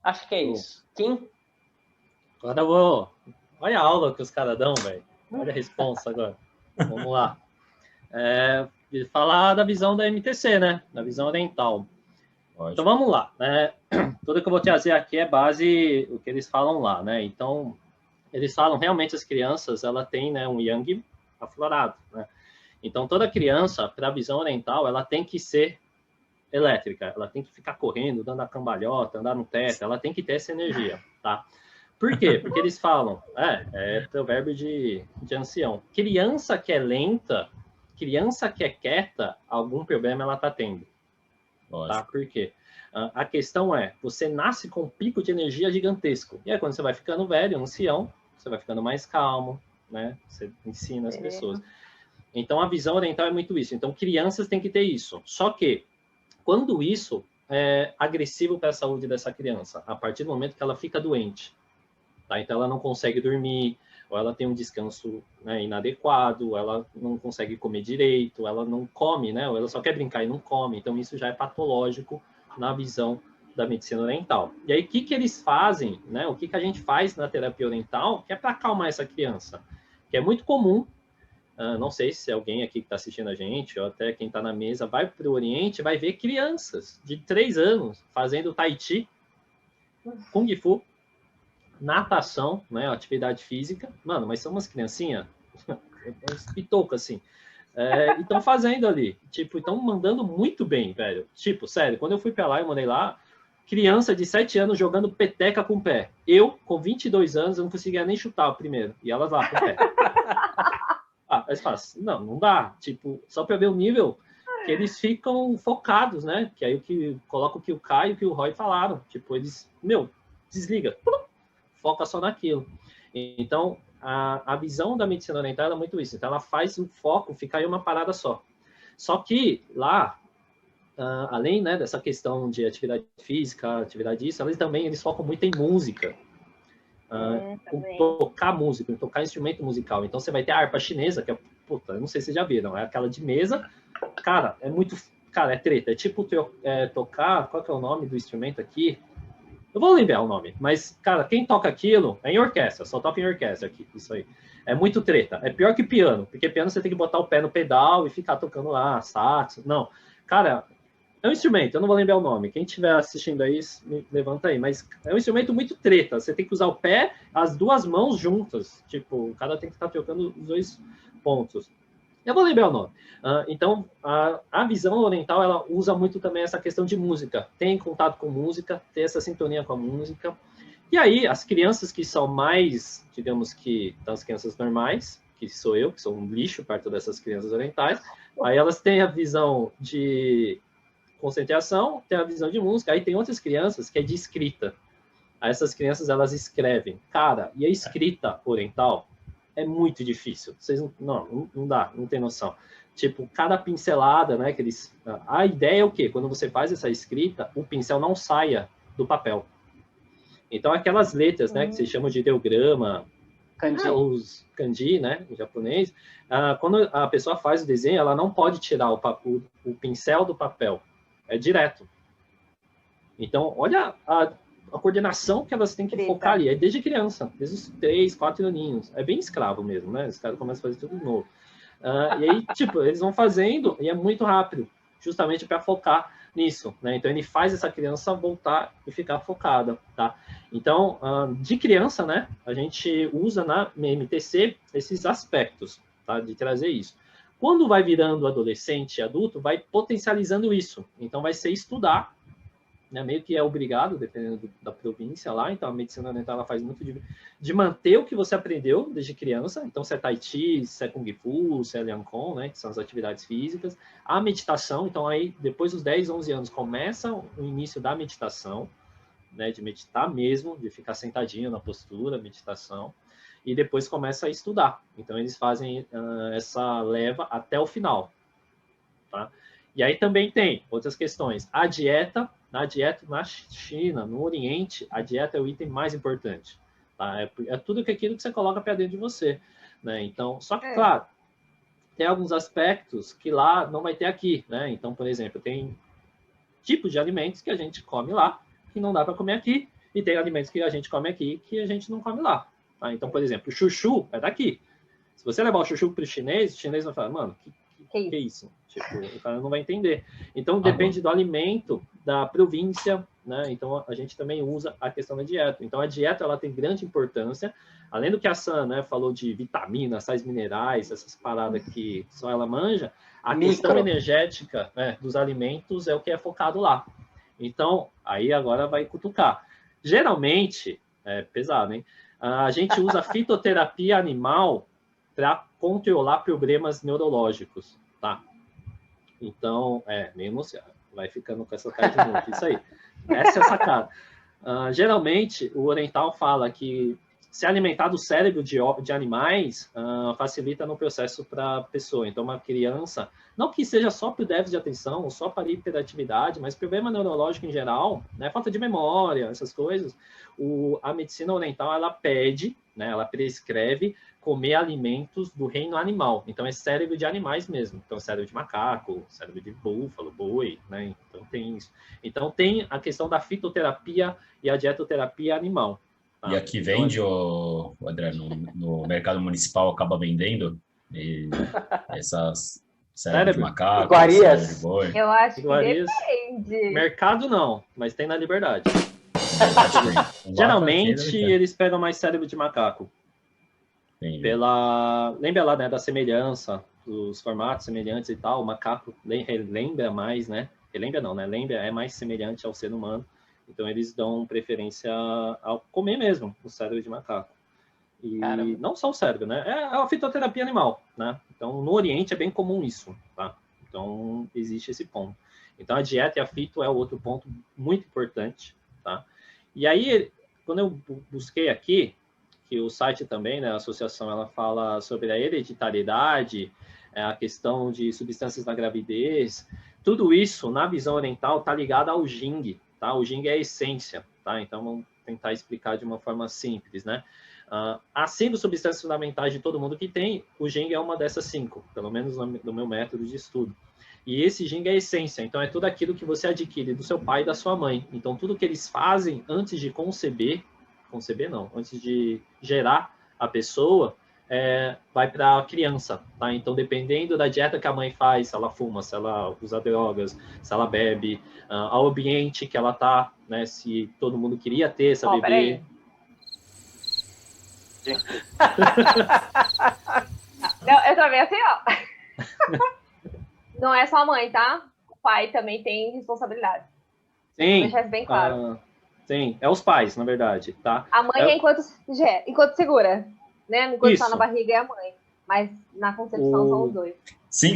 Acho que é isso. Kim? Agora eu vou... Olha a aula que os caras dão, velho. Olha a responsa agora. Vamos lá. Falar da visão da MTC, né? Da visão oriental. Lógico. Então, vamos lá. Né? Tudo que eu vou trazer aqui é base o que eles falam lá, né? Então... eles falam realmente as crianças, ela tem, né, um yang aflorado, né? Então toda criança, para a visão oriental, ela tem que ser elétrica, ela tem que ficar correndo, dando a cambalhota, andar no teto, ela tem que ter essa energia, tá? Por quê? Porque eles falam, é provérbio de ancião, criança que é lenta, criança que é quieta, algum problema ela tá tendo, tá? Por quê? A questão é, você nasce com um pico de energia gigantesco. E aí, quando você vai ficando velho, ancião, você vai ficando mais calmo, né? Você ensina as pessoas. Então, a visão oriental é muito isso. Então, crianças têm que ter isso. Só que, quando isso é agressivo para a saúde dessa criança, a partir do momento que ela fica doente, tá? Então, ela não consegue dormir, ou ela tem um descanso, né, inadequado, ou ela não consegue comer direito, ela não come, né? Ou ela só quer brincar e não come. Então, isso já é patológico na visão da medicina oriental. E aí, o que eles fazem, né? O que a gente faz na terapia oriental, que é para acalmar essa criança, que é muito comum, não sei se alguém aqui que está assistindo a gente, ou até quem está na mesa, vai para o Oriente, vai ver crianças de 3 anos fazendo tai chi, kung fu, natação, né? Atividade física. Mano, mas são umas criancinhas, uns pitocos, assim. E estão fazendo ali, tipo, estão mandando muito bem, velho. Tipo, sério, quando eu fui para lá, eu mandei lá, criança de 7 anos jogando peteca com o pé. Eu, com 22 anos, eu não conseguia nem chutar o primeiro. E elas lá com o pé. Mas faz, não dá. Tipo, só para ver o nível que eles ficam focados, né? Que aí o que coloca o que o Caio e o que o Roy falaram. Tipo, eles, desliga. Foca só naquilo. Então, a visão da medicina oriental é muito isso. Então, ela faz o foco ficar em uma parada só. Só que lá, além, né, dessa questão de atividade física, atividade disso, eles focam muito em música. Em tocar música, em tocar instrumento musical. Então, você vai ter a harpa chinesa, que é, puta, eu não sei se vocês já viram, é aquela de mesa. Cara, é treta. É tipo tocar, qual que é o nome do instrumento aqui? Eu vou lembrar o nome, mas, cara, quem toca aquilo é em orquestra, só toca em orquestra aqui, isso aí. É muito treta, é pior que piano, porque piano você tem que botar o pé no pedal e ficar tocando lá, sax, não. Cara, é um instrumento, eu não vou lembrar o nome, quem estiver assistindo aí, me levanta aí, mas é um instrumento muito treta, você tem que usar o pé, as duas mãos juntas, tipo, o cara tem que estar tocando os 2 pontos. Eu vou lembrar o nome. Então, a visão oriental, ela usa muito também essa questão de música. Tem contato com música, tem essa sintonia com a música. E aí, as crianças que são mais, digamos que, das crianças normais, que sou eu, que sou um lixo perto dessas crianças orientais, aí elas têm a visão de concentração, tem a visão de música, aí tem outras crianças que é de escrita. Aí essas crianças, elas escrevem. Cara, e a escrita oriental é muito difícil. Vocês não dá, não tem noção. tipo, cada pincelada, né, que eles... A ideia é o quê? Quando você faz essa escrita, o pincel não saia do papel. Então, aquelas letras, né, que se chamam de ideograma, Kanji. os kanji, né, em japonês, quando a pessoa faz o desenho, ela não pode tirar o pincel do papel. É direto. Então, olha a coordenação que elas têm que focar ali. É desde criança, desde os 3, 4 aninhos. É bem escravo mesmo, né? Os caras começam a fazer tudo de novo. E aí, tipo, eles vão fazendo e é muito rápido, justamente para focar nisso, né? Então, ele faz essa criança voltar e ficar focada, tá? Então, de criança, né, a gente usa na MTC esses aspectos, tá? De trazer isso. Quando vai virando adolescente e adulto, vai potencializando isso. Então, vai ser estudar, né, meio que é obrigado, dependendo da província lá. Então, a medicina oriental ela faz muito de manter o que você aprendeu desde criança. Então, se é Tai Chi, se é Kung Fu, se é Liang Kong, né, que são as atividades físicas. A meditação, então, aí, depois dos 10, 11 anos, começa o início da meditação, né, de meditar mesmo, de ficar sentadinho na postura, meditação. E depois começa a estudar. Então, eles fazem essa leva até o final, tá? E aí também tem outras questões. A dieta, na China, no Oriente, a dieta é o item mais importante. Tá? É tudo aquilo que você coloca para dentro de você, né? Então, só que, claro, tem alguns aspectos que lá não vai ter aqui, né? Então, por exemplo, tem tipos de alimentos que a gente come lá, que não dá para comer aqui, e tem alimentos que a gente come aqui, que a gente não come lá. Tá? Então, por exemplo, o chuchu é daqui. Se você levar o chuchu para o chinês vai falar, mano, que isso? Tipo, o cara não vai entender. Então, depende do alimento, da província, né? Então, a gente também usa a questão da dieta. Então, a dieta, ela tem grande importância. Além do que a Sam, né, falou de vitaminas, sais minerais, essas paradas que só ela manja, a questão energética, né, dos alimentos é o que é focado lá. Então, aí agora vai cutucar. Geralmente, é pesado, hein? A gente usa fitoterapia animal para controlar problemas neurológicos, tá? Então, meio emocionado. Vai ficando com essa cara de novo. Isso aí. Essa é a sacada. Geralmente, o oriental fala que se alimentar do cérebro de animais facilita no processo para a pessoa. Então, uma criança, não que seja só para o déficit de atenção, ou só para hiperatividade, mas problema neurológico em geral, né, falta de memória, essas coisas, a medicina oriental, ela pede, né, ela prescreve comer alimentos do reino animal. Então, é cérebro de animais mesmo. Então, cérebro de macaco, cérebro de búfalo, boi, né? Então, tem isso. Então, tem a questão da fitoterapia e a dietoterapia animal. Tá? E aqui vende, o André, no mercado municipal acaba vendendo essas cérebro de macaco, iguarias. De boi. Eu acho que Iguarias. depende. Mercado não, mas tem na Liberdade. Geralmente, eles pegam mais cérebro de macaco. Lembra lá, né, da semelhança, dos formatos semelhantes e tal, o macaco lembra mais, né? Lembra não, né? Lembra é mais semelhante ao ser humano. Então, eles dão preferência ao comer mesmo o cérebro de macaco. E não só o cérebro, né? É a fitoterapia animal, né? Então, no Oriente é bem comum isso, tá? Então, existe esse ponto. Então, a dieta e a fito é o outro ponto muito importante, tá? E aí, quando eu busquei aqui, que o site também, né, a associação, ela fala sobre a hereditariedade, a questão de substâncias na gravidez, tudo isso, na visão oriental, está ligado ao Jing, tá? O Jing é a essência, tá? Então, vamos tentar explicar de uma forma simples, né? As 5 substâncias fundamentais de todo mundo que tem, o Jing é uma dessas 5, pelo menos no meu método de estudo. E esse Jing é a essência, então é tudo aquilo que você adquire do seu pai e da sua mãe. Então, tudo que eles fazem antes de conceber não, antes de gerar a pessoa, vai para a criança, tá? Então, dependendo da dieta que a mãe faz, se ela fuma, se ela usa drogas, se ela bebe, ao ambiente que ela tá, né? Se todo mundo queria ter essa bebê. Não, eu também assim, ó. Não é só a mãe, tá? O pai também tem responsabilidade. Sim. Deixar isso bem claro. Sim, é os pais, na verdade, tá? A mãe é enquanto segura, né? Enquanto isso. tá na barriga é a mãe. Mas na concepção são os dois. Sim,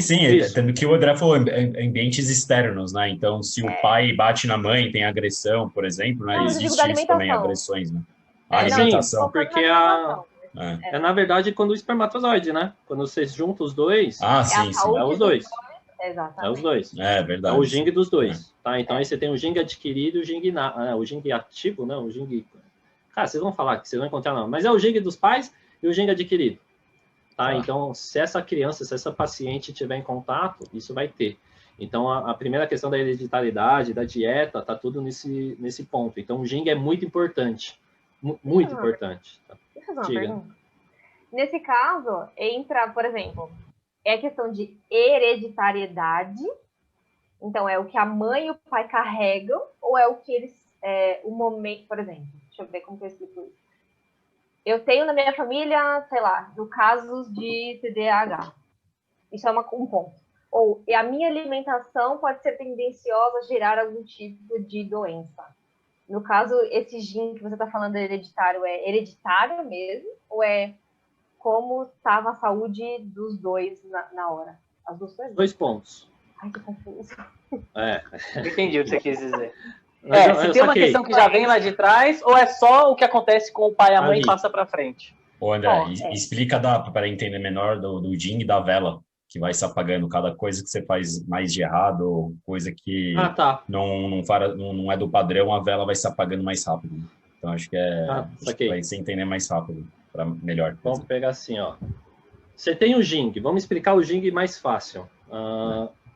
tanto que o André falou, ambientes externos, né? Então, se o pai bate na mãe, tem agressão, por exemplo, né? Não, existe isso também, agressões, né? A alimentação. Sim, porque É. É, na verdade, quando o espermatozoide, né? Quando você junta os dois, Ah, É a sim, sim. saúde é os dois. Exatamente. É os dois. É É verdade. o Jing dos dois, tá? Então É. aí você tem o Jing adquirido e o Jing, o Jing ativo, né? O Jing... Cara, vocês vão falar que vocês vão encontrar não, mas é o Jing dos pais e o Jing adquirido, tá? Tá. Então, se essa criança, se essa paciente tiver em contato, isso vai ter. Então, a primeira questão da hereditariedade, da dieta, tá tudo nesse ponto. Então, o Jing é muito importante. Muito importante. Tá? Deixa eu fazer uma Diga. pergunta. Nesse caso, entra, por exemplo, é a questão de hereditariedade. Então, é o que a mãe e o pai carregam, ou é o que eles. O momento, por exemplo, deixa eu ver como que eu explico isso. Eu tenho na minha família, sei lá, no casos de TDAH. Isso é um ponto. Ou a minha alimentação pode ser tendenciosa a gerar algum tipo de doença. No caso, esse gene que você está falando hereditário é hereditário mesmo? Ou é como estava a saúde dos dois na hora? As duas coisas? 2 pontos. Ai, que confuso. Entendi o que você quis dizer. Eu Se tem uma saquei. questão que já vem lá de trás, ou é só o que acontece com o pai e a mãe Ali. e passa para frente? Ô, André, Ó, explica para entender melhor do Jing e da vela, que vai se apagando cada coisa que você faz mais de errado, ou coisa que Tá. não é do padrão, a vela vai se apagando mais rápido. Então, acho que Saquei. vai se entender mais rápido, para melhor. Vamos pegar assim, ó. Você tem o Jing. Vamos explicar o Jing mais fácil.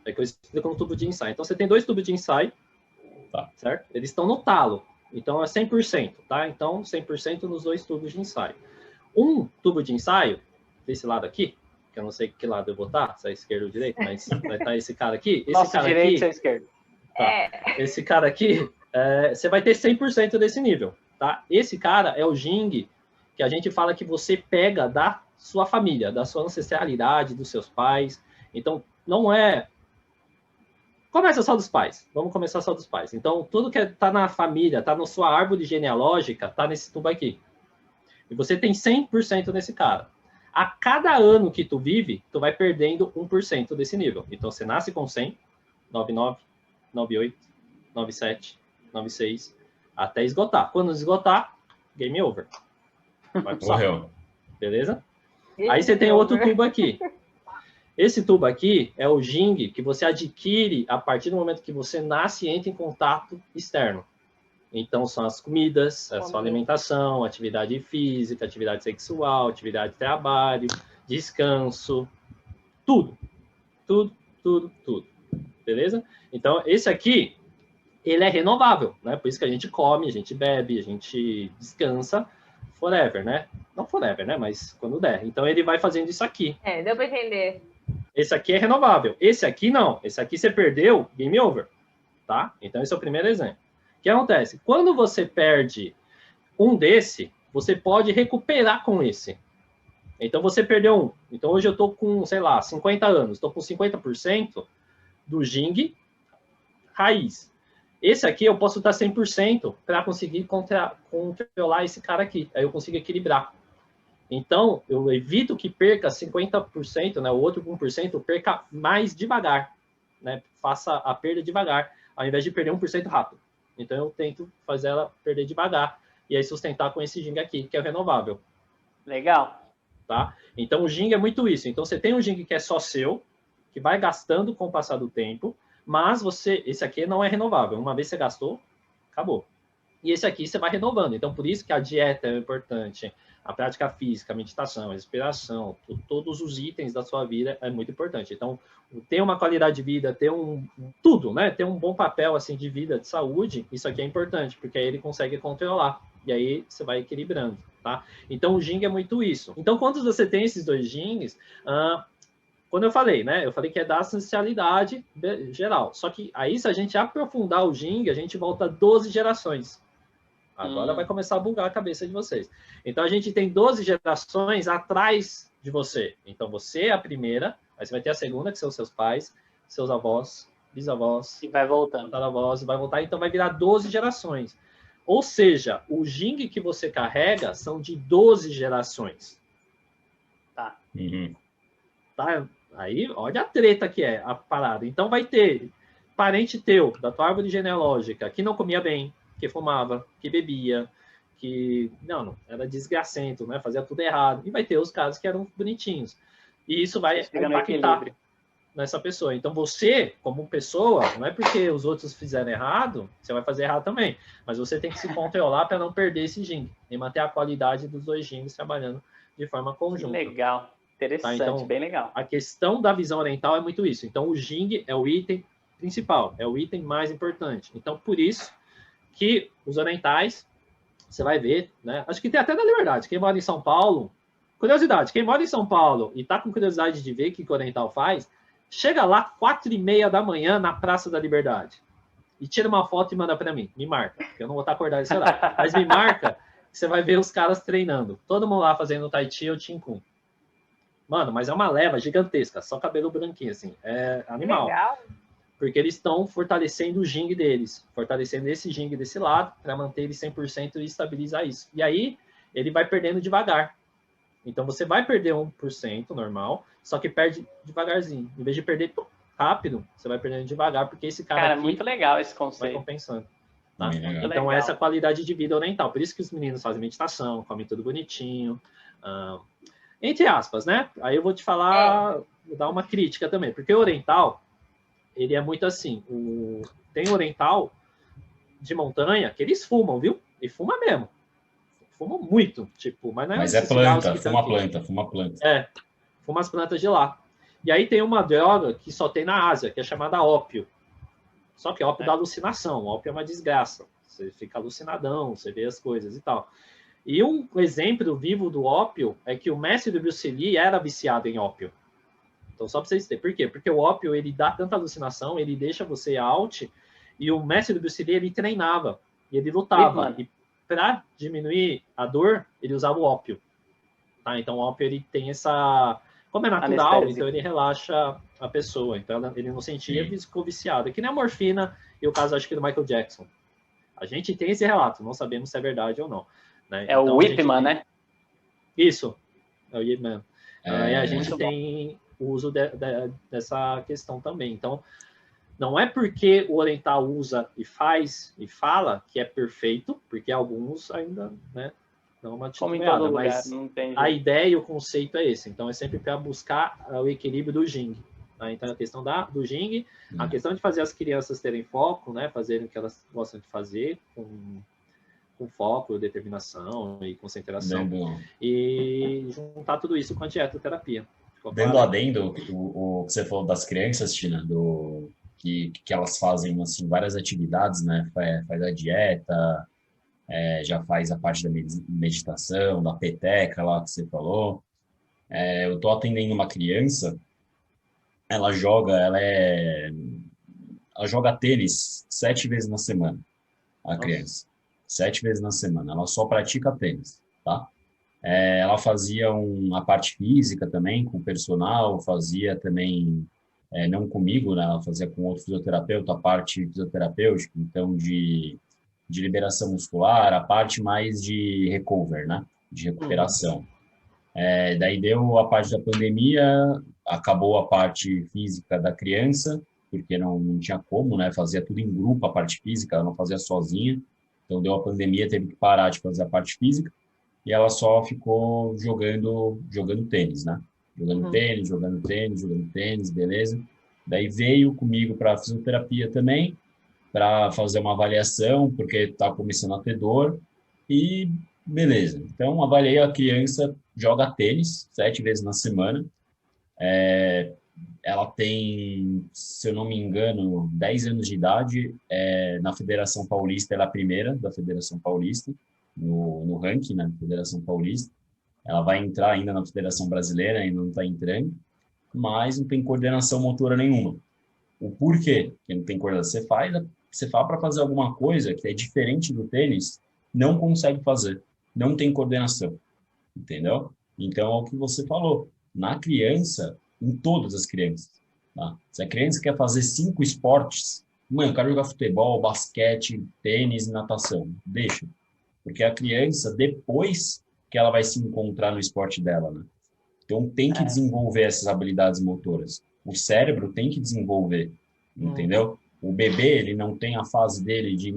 É que eu explico no tubo de ensaio. Então, você tem 2 tubos de ensaio, Tá. certo? Eles estão no talo. Então, é 100%, tá? Então, 100% nos 2 tubos de ensaio. Um tubo de ensaio, desse lado aqui, que eu não sei que lado eu vou estar, se é esquerdo ou direito, mas vai estar esse cara aqui. Esse Nosso cara direito e aqui, seu esquerdo. esse cara aqui, você vai ter 100% desse nível, tá? Esse cara é o Jing que a gente fala que você pega da sua família, da sua ancestralidade, dos seus pais. Então, não é... Começa só dos pais. Vamos começar só dos pais. Então, tudo que está na família, está na sua árvore genealógica, está nesse tubo aqui. E você tem 100% nesse cara. A cada ano que tu vive, tu vai perdendo 1% desse nível. Então, você nasce com 100, 99, 98, 97, 96, até esgotar. Quando esgotar, game over. Vai pro saco. Morreu. Beleza? Aí você tem outro tubo aqui. Esse tubo aqui é o Jing que você adquire a partir do momento que você nasce e entra em contato externo. Então, são as comidas, a sua alimentação, atividade física, atividade sexual, atividade de trabalho, descanso, tudo. Tudo. Beleza? Então, esse aqui, ele é renovável, né? Por isso que a gente come, a gente bebe, a gente descansa forever, né? Não forever, né? Mas quando der. Então, ele vai fazendo isso aqui. Deu para entender. Esse aqui é renovável. Esse aqui não. Esse aqui você perdeu, game over. Tá? Então, esse é o primeiro exemplo. O que acontece? Quando você perde um desse, você pode recuperar com esse. Então, você perdeu um. Então, hoje eu estou com, sei lá, 50 anos. Estou com 50% do Jing raiz. Esse aqui eu posso estar 100% para conseguir controlar esse cara aqui. Aí eu consigo equilibrar. Então, eu evito que perca 50%, né? O outro 1% perca mais devagar. Né? Faça a perda devagar, ao invés de perder 1% rápido. Então, eu tento fazer ela perder devagar e aí sustentar com esse Jing aqui, que é o renovável. Legal. Tá? Então, o Jing é muito isso. Então, você tem um Jing que é só seu, que vai gastando com o passar do tempo, mas esse aqui não é renovável. Uma vez você gastou, acabou. E esse aqui você vai renovando. Então, por isso que a dieta é importante, a prática física, a meditação, a respiração, todos os itens da sua vida é muito importante. Então, ter uma qualidade de vida, ter tudo, né? Ter um bom papel assim de vida, de saúde, isso aqui é importante, porque aí ele consegue controlar. E aí você vai equilibrando, tá? Então, o Jing é muito isso. Então, quando você tem esses 2 Jings, quando eu falei, né? Eu falei que é da ancestralidade geral. Só que aí, se a gente aprofundar o Jing, a gente volta 12 gerações. Agora vai começar a bugar a cabeça de vocês. Então, a gente tem 12 gerações atrás de você. Então, você é a primeira, aí você vai ter a segunda, que são seus pais, seus avós, bisavós. E vai voltando. Tataravós, vai voltar, então vai virar 12 gerações. Ou seja, o Jing que você carrega são de 12 gerações. Tá. Uhum. Tá? Aí, olha a treta que é a parada. Então, vai ter parente teu, da tua árvore genealógica, que não comia bem, que fumava, que bebia, que não, era desgracento, né? Fazia tudo errado. E vai ter os casos que eram bonitinhos. E isso vai impactar nessa pessoa. Então, você, como pessoa, não é porque os outros fizeram errado, você vai fazer errado também. Mas você tem que se controlar para não perder esse Jing e manter a qualidade dos dois Jings trabalhando de forma conjunta. Legal, interessante, tá? Então, bem legal. A questão da visão oriental é muito isso. Então, o Jing é o item principal, é o item mais importante. Então, por isso que os orientais, você vai ver, né? Acho que tem até na Liberdade. Quem mora em São Paulo, curiosidade, quem mora em São Paulo e tá com curiosidade de ver o que o oriental faz, chega lá 4h30 da manhã na Praça da Liberdade e tira uma foto e manda para mim. Me marca, porque eu não vou estar acordado nesse horário. Mas me marca, você vai ver os caras treinando. Todo mundo lá fazendo Tai Chi ou Ching Kung. Mano, mas é uma leva gigantesca, só cabelo branquinho, assim. É animal. Legal. Porque eles estão fortalecendo o Jing deles, fortalecendo esse Jing desse lado, para manter ele 100% e estabilizar isso. E aí, ele vai perdendo devagar. Então, você vai perder 1% normal, só que perde devagarzinho. Em vez de perder rápido, você vai perdendo devagar, porque esse cara aqui muito legal esse conceito. Vai compensando. Tá? Então, legal. essa qualidade de vida oriental. Por isso que os meninos fazem meditação, comem tudo bonitinho. Entre aspas, né? Aí eu vou te falar, vou dar uma crítica também. Porque o oriental, ele é muito assim. Tem oriental de montanha que eles fumam, viu? E fuma mesmo. Fumam muito, tipo, mas não é. Mas é planta, fuma planta. É, fuma as plantas de lá. E aí tem uma droga que só tem na Ásia, que é chamada ópio. Só que ópio dá alucinação, ópio é uma desgraça. Você fica alucinadão, você vê as coisas e tal. E um exemplo vivo do ópio é que o mestre do Bruce Lee era viciado em ópio. Então, só para vocês terem. Por quê? Porque o ópio, ele dá tanta alucinação, ele deixa você out, e o mestre do Bruce Lee, ele treinava, e ele lutava. E para diminuir a dor, ele usava o ópio. Tá? Então, o ópio, ele tem essa... Como é natural, então ele relaxa a pessoa. Então, ele não sentia e ficou viciado. É que nem a morfina e o caso, acho que, do Michael Jackson. A gente tem esse relato, não sabemos se é verdade ou não. Né? É então, o Whip Man, né? Isso, é o Whip Man. E a gente tem o uso dessa questão também. Então, não é porque o oriental usa e faz e fala que é perfeito, porque alguns ainda, né, dão uma titubeada, mas a ideia e o conceito é esse. Então, é sempre para buscar o equilíbrio do Jing. Tá? Então, a questão do Jing, a questão de fazer as crianças terem foco, né, fazerem o que elas gostam de fazer, com foco, determinação e concentração, e juntar tudo isso com a dietoterapia. Dando adendo, o que você falou das crianças, Tina, que elas fazem assim, várias atividades, né? Faz a dieta, já faz a parte da meditação, da peteca lá que você falou. Eu tô atendendo uma criança, ela joga tênis 7 vezes na semana, a criança. 7 vezes na semana, ela só pratica tênis, tá? Ela fazia a parte física também, com o personal, fazia também, não comigo, né? Ela fazia com outro fisioterapeuta, a parte fisioterapêutica, então de liberação muscular, a parte mais de recover, né? De recuperação. Daí deu a parte da pandemia, acabou a parte física da criança, porque não tinha como, né? Fazia tudo em grupo, a parte física, ela não fazia sozinha. Então, deu a pandemia, teve que parar de fazer a parte física e ela só ficou jogando tênis, né? Jogando tênis, beleza. Daí veio comigo para a fisioterapia também, para fazer uma avaliação, porque está começando a ter dor e beleza. Então, avaliei a criança, joga tênis 7 vezes na semana. Ela tem, se eu não me engano, 10 anos de idade. Na Federação Paulista, ela é a primeira da Federação Paulista, no ranking, né, Federação Paulista. Ela vai entrar ainda na Federação Brasileira, ainda não está entrando, mas não tem coordenação motora nenhuma. O porquê que não tem coordenação? Você fala para fazer alguma coisa que é diferente do tênis, não consegue fazer, não tem coordenação, entendeu? Então, é o que você falou. Na criança, em todas as crianças. Tá? Se a criança quer fazer 5 esportes, eu quero jogar futebol, basquete, tênis, natação, deixa. Porque a criança, depois que ela vai se encontrar no esporte dela, né? Então, tem que desenvolver essas habilidades motoras. O cérebro tem que desenvolver, entendeu? O bebê, ele não tem a fase dele de,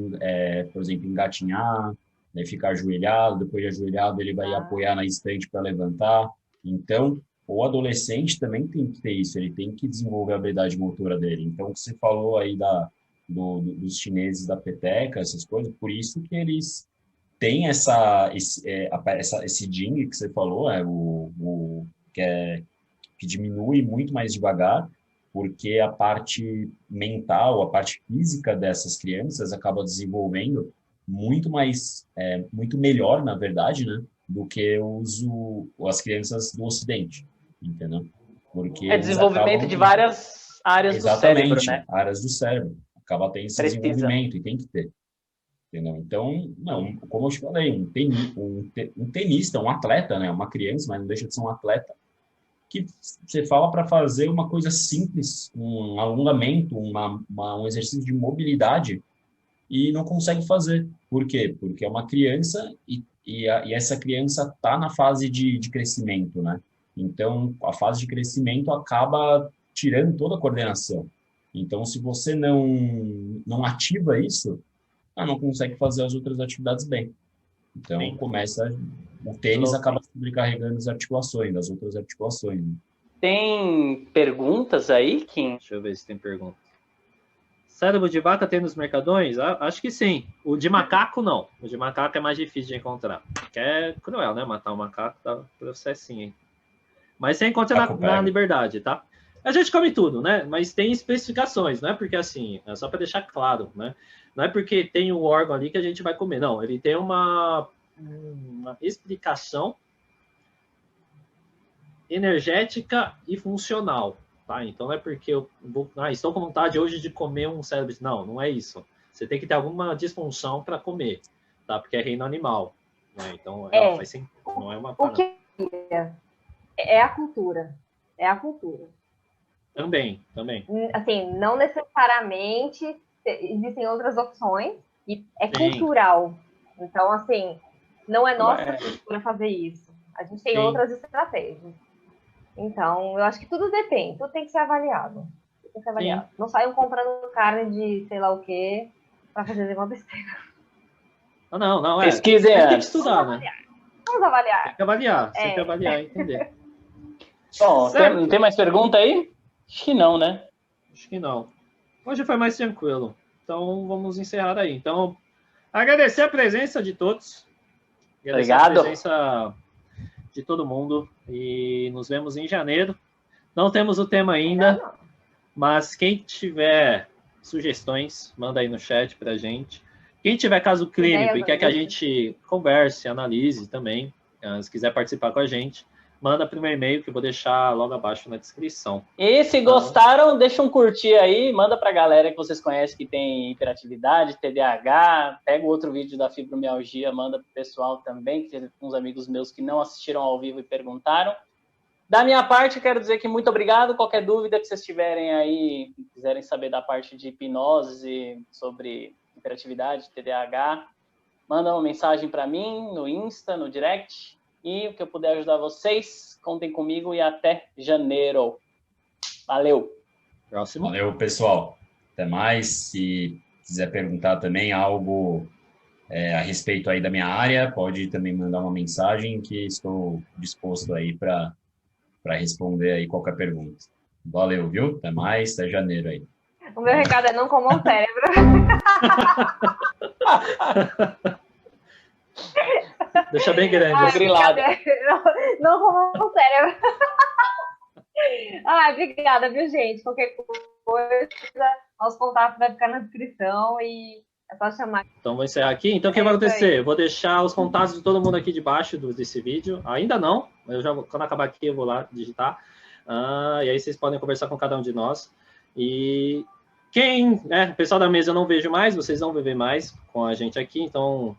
por exemplo, engatinhar, Daí fica ajoelhado, depois de ajoelhado ele vai apoiar na estante para levantar. Então, o adolescente também tem que ter isso, ele tem que desenvolver a habilidade motora dele. Então, você falou aí dos chineses da peteca, essas coisas, por isso que eles têm esse Jing que você falou, que diminui muito mais devagar, porque a parte mental, a parte física dessas crianças acaba desenvolvendo muito melhor, na verdade, né, do que as crianças do Ocidente, entendeu? Porque desenvolvimento de várias áreas do cérebro, né? Áreas do cérebro. Acaba tendo esse desenvolvimento e tem que ter. Entendeu? Então, não, como eu te falei, um tenista, um atleta, né, uma criança, mas não deixa de ser um atleta, que você fala para fazer uma coisa simples, um alongamento, um exercício de mobilidade, e não consegue fazer. Por quê? Porque é uma criança e essa criança está na fase de crescimento, né? Então, a fase de crescimento acaba tirando toda a coordenação. Então, se você não ativa isso, não consegue fazer as outras atividades bem. Então, o tênis acaba sobrecarregando as articulações, as outras articulações. Né? Tem perguntas aí, Kim? Deixa eu ver se tem pergunta. Cérebro de vaca tem nos mercadões? Acho que sim. O de macaco, não. O de macaco é mais difícil de encontrar. Que é cruel, né? Matar um macaco dá processinho, hein? Mas você encontra na Liberdade, tá? A gente come tudo, né? Mas tem especificações, não é porque assim, é só para deixar claro, né? Não é porque tem um órgão ali que a gente vai comer, não. Ele tem uma explicação energética e funcional, tá? Então não é porque eu estou com vontade hoje de comer um cérebro. Não é isso. Você tem que ter alguma disfunção para comer, tá? Porque é reino animal, né? Então faz sentido, não é uma parada. O que é a cultura. É a cultura. Também. Assim, não necessariamente existem outras opções e é cultural. Então, assim, não é nossa cultura fazer isso. A gente tem outras estratégias. Então, eu acho que tudo depende. Tudo tem que ser avaliado. Não saiam comprando carne de sei lá o quê para fazer uma besteira. Não. Pesquisem antes. Tem que estudar, né? Vamos avaliar. Tem que avaliar. Tem que avaliar e entender. Bom, não tem mais pergunta aí? Acho que não, né? Acho que não. Hoje foi mais tranquilo. Então, vamos encerrar aí. Então, agradecer a presença de todos. Obrigado. A presença de todo mundo. E nos vemos em janeiro. Não temos o tema ainda, mas quem tiver sugestões, manda aí no chat pra gente. Quem tiver caso clínico e quer que a gente converse, analise também, se quiser participar com a gente, manda para o meu e-mail que eu vou deixar logo abaixo na descrição. E se gostaram, deixa um curtir aí, manda para a galera que vocês conhecem que tem hiperatividade, TDAH, pega o outro vídeo da fibromialgia, manda para o pessoal também, que tem uns amigos meus que não assistiram ao vivo e perguntaram. Da minha parte, eu quero dizer que muito obrigado. Qualquer dúvida que vocês tiverem aí, quiserem saber da parte de hipnose, sobre hiperatividade, TDAH, manda uma mensagem para mim no Insta, no direct. E o que eu puder ajudar vocês, contem comigo e até janeiro. Valeu. Próximo. Valeu, pessoal. Até mais. Se quiser perguntar também algo a respeito aí da minha área, pode também mandar uma mensagem que estou disposto aí para responder aí qualquer pergunta. Valeu, viu? Até mais, até janeiro aí. O meu recado é não comam cérebro. Deixa bem grande. Grilado. Não comam cérebro. Obrigada, viu, gente? Qualquer coisa, nosso contato vai ficar na descrição e é só chamar. Então, vou encerrar aqui. Então, o que vai acontecer? Eu vou deixar os contatos de todo mundo aqui debaixo desse vídeo. Ainda não, mas quando acabar aqui, eu vou lá digitar. E aí vocês podem conversar com cada um de nós. E o pessoal da mesa eu não vejo mais, vocês vão ver mais com a gente aqui. Então,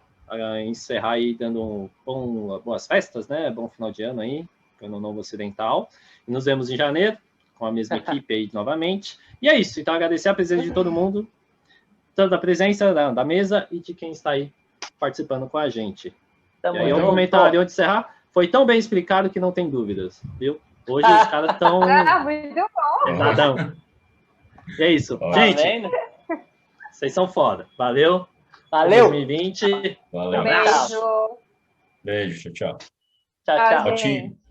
encerrar aí dando boas festas, né? Bom final de ano aí, Ano Novo Ocidental. E nos vemos em janeiro, com a mesma equipe aí novamente. E é isso. Então, agradecer a presença de todo mundo, tanto da presença da mesa e de quem está aí participando com a gente. E aí, um comentário antes de encerrar, foi tão bem explicado que não tem dúvidas, viu? Hoje os caras estão... muito bom! Nadão. E é isso. Gente, vocês são foda. Valeu. Valeu. 2020. Valeu. Beijo. Beijo, tchau, tchau. Tchau, tchau. Tchau, Ti.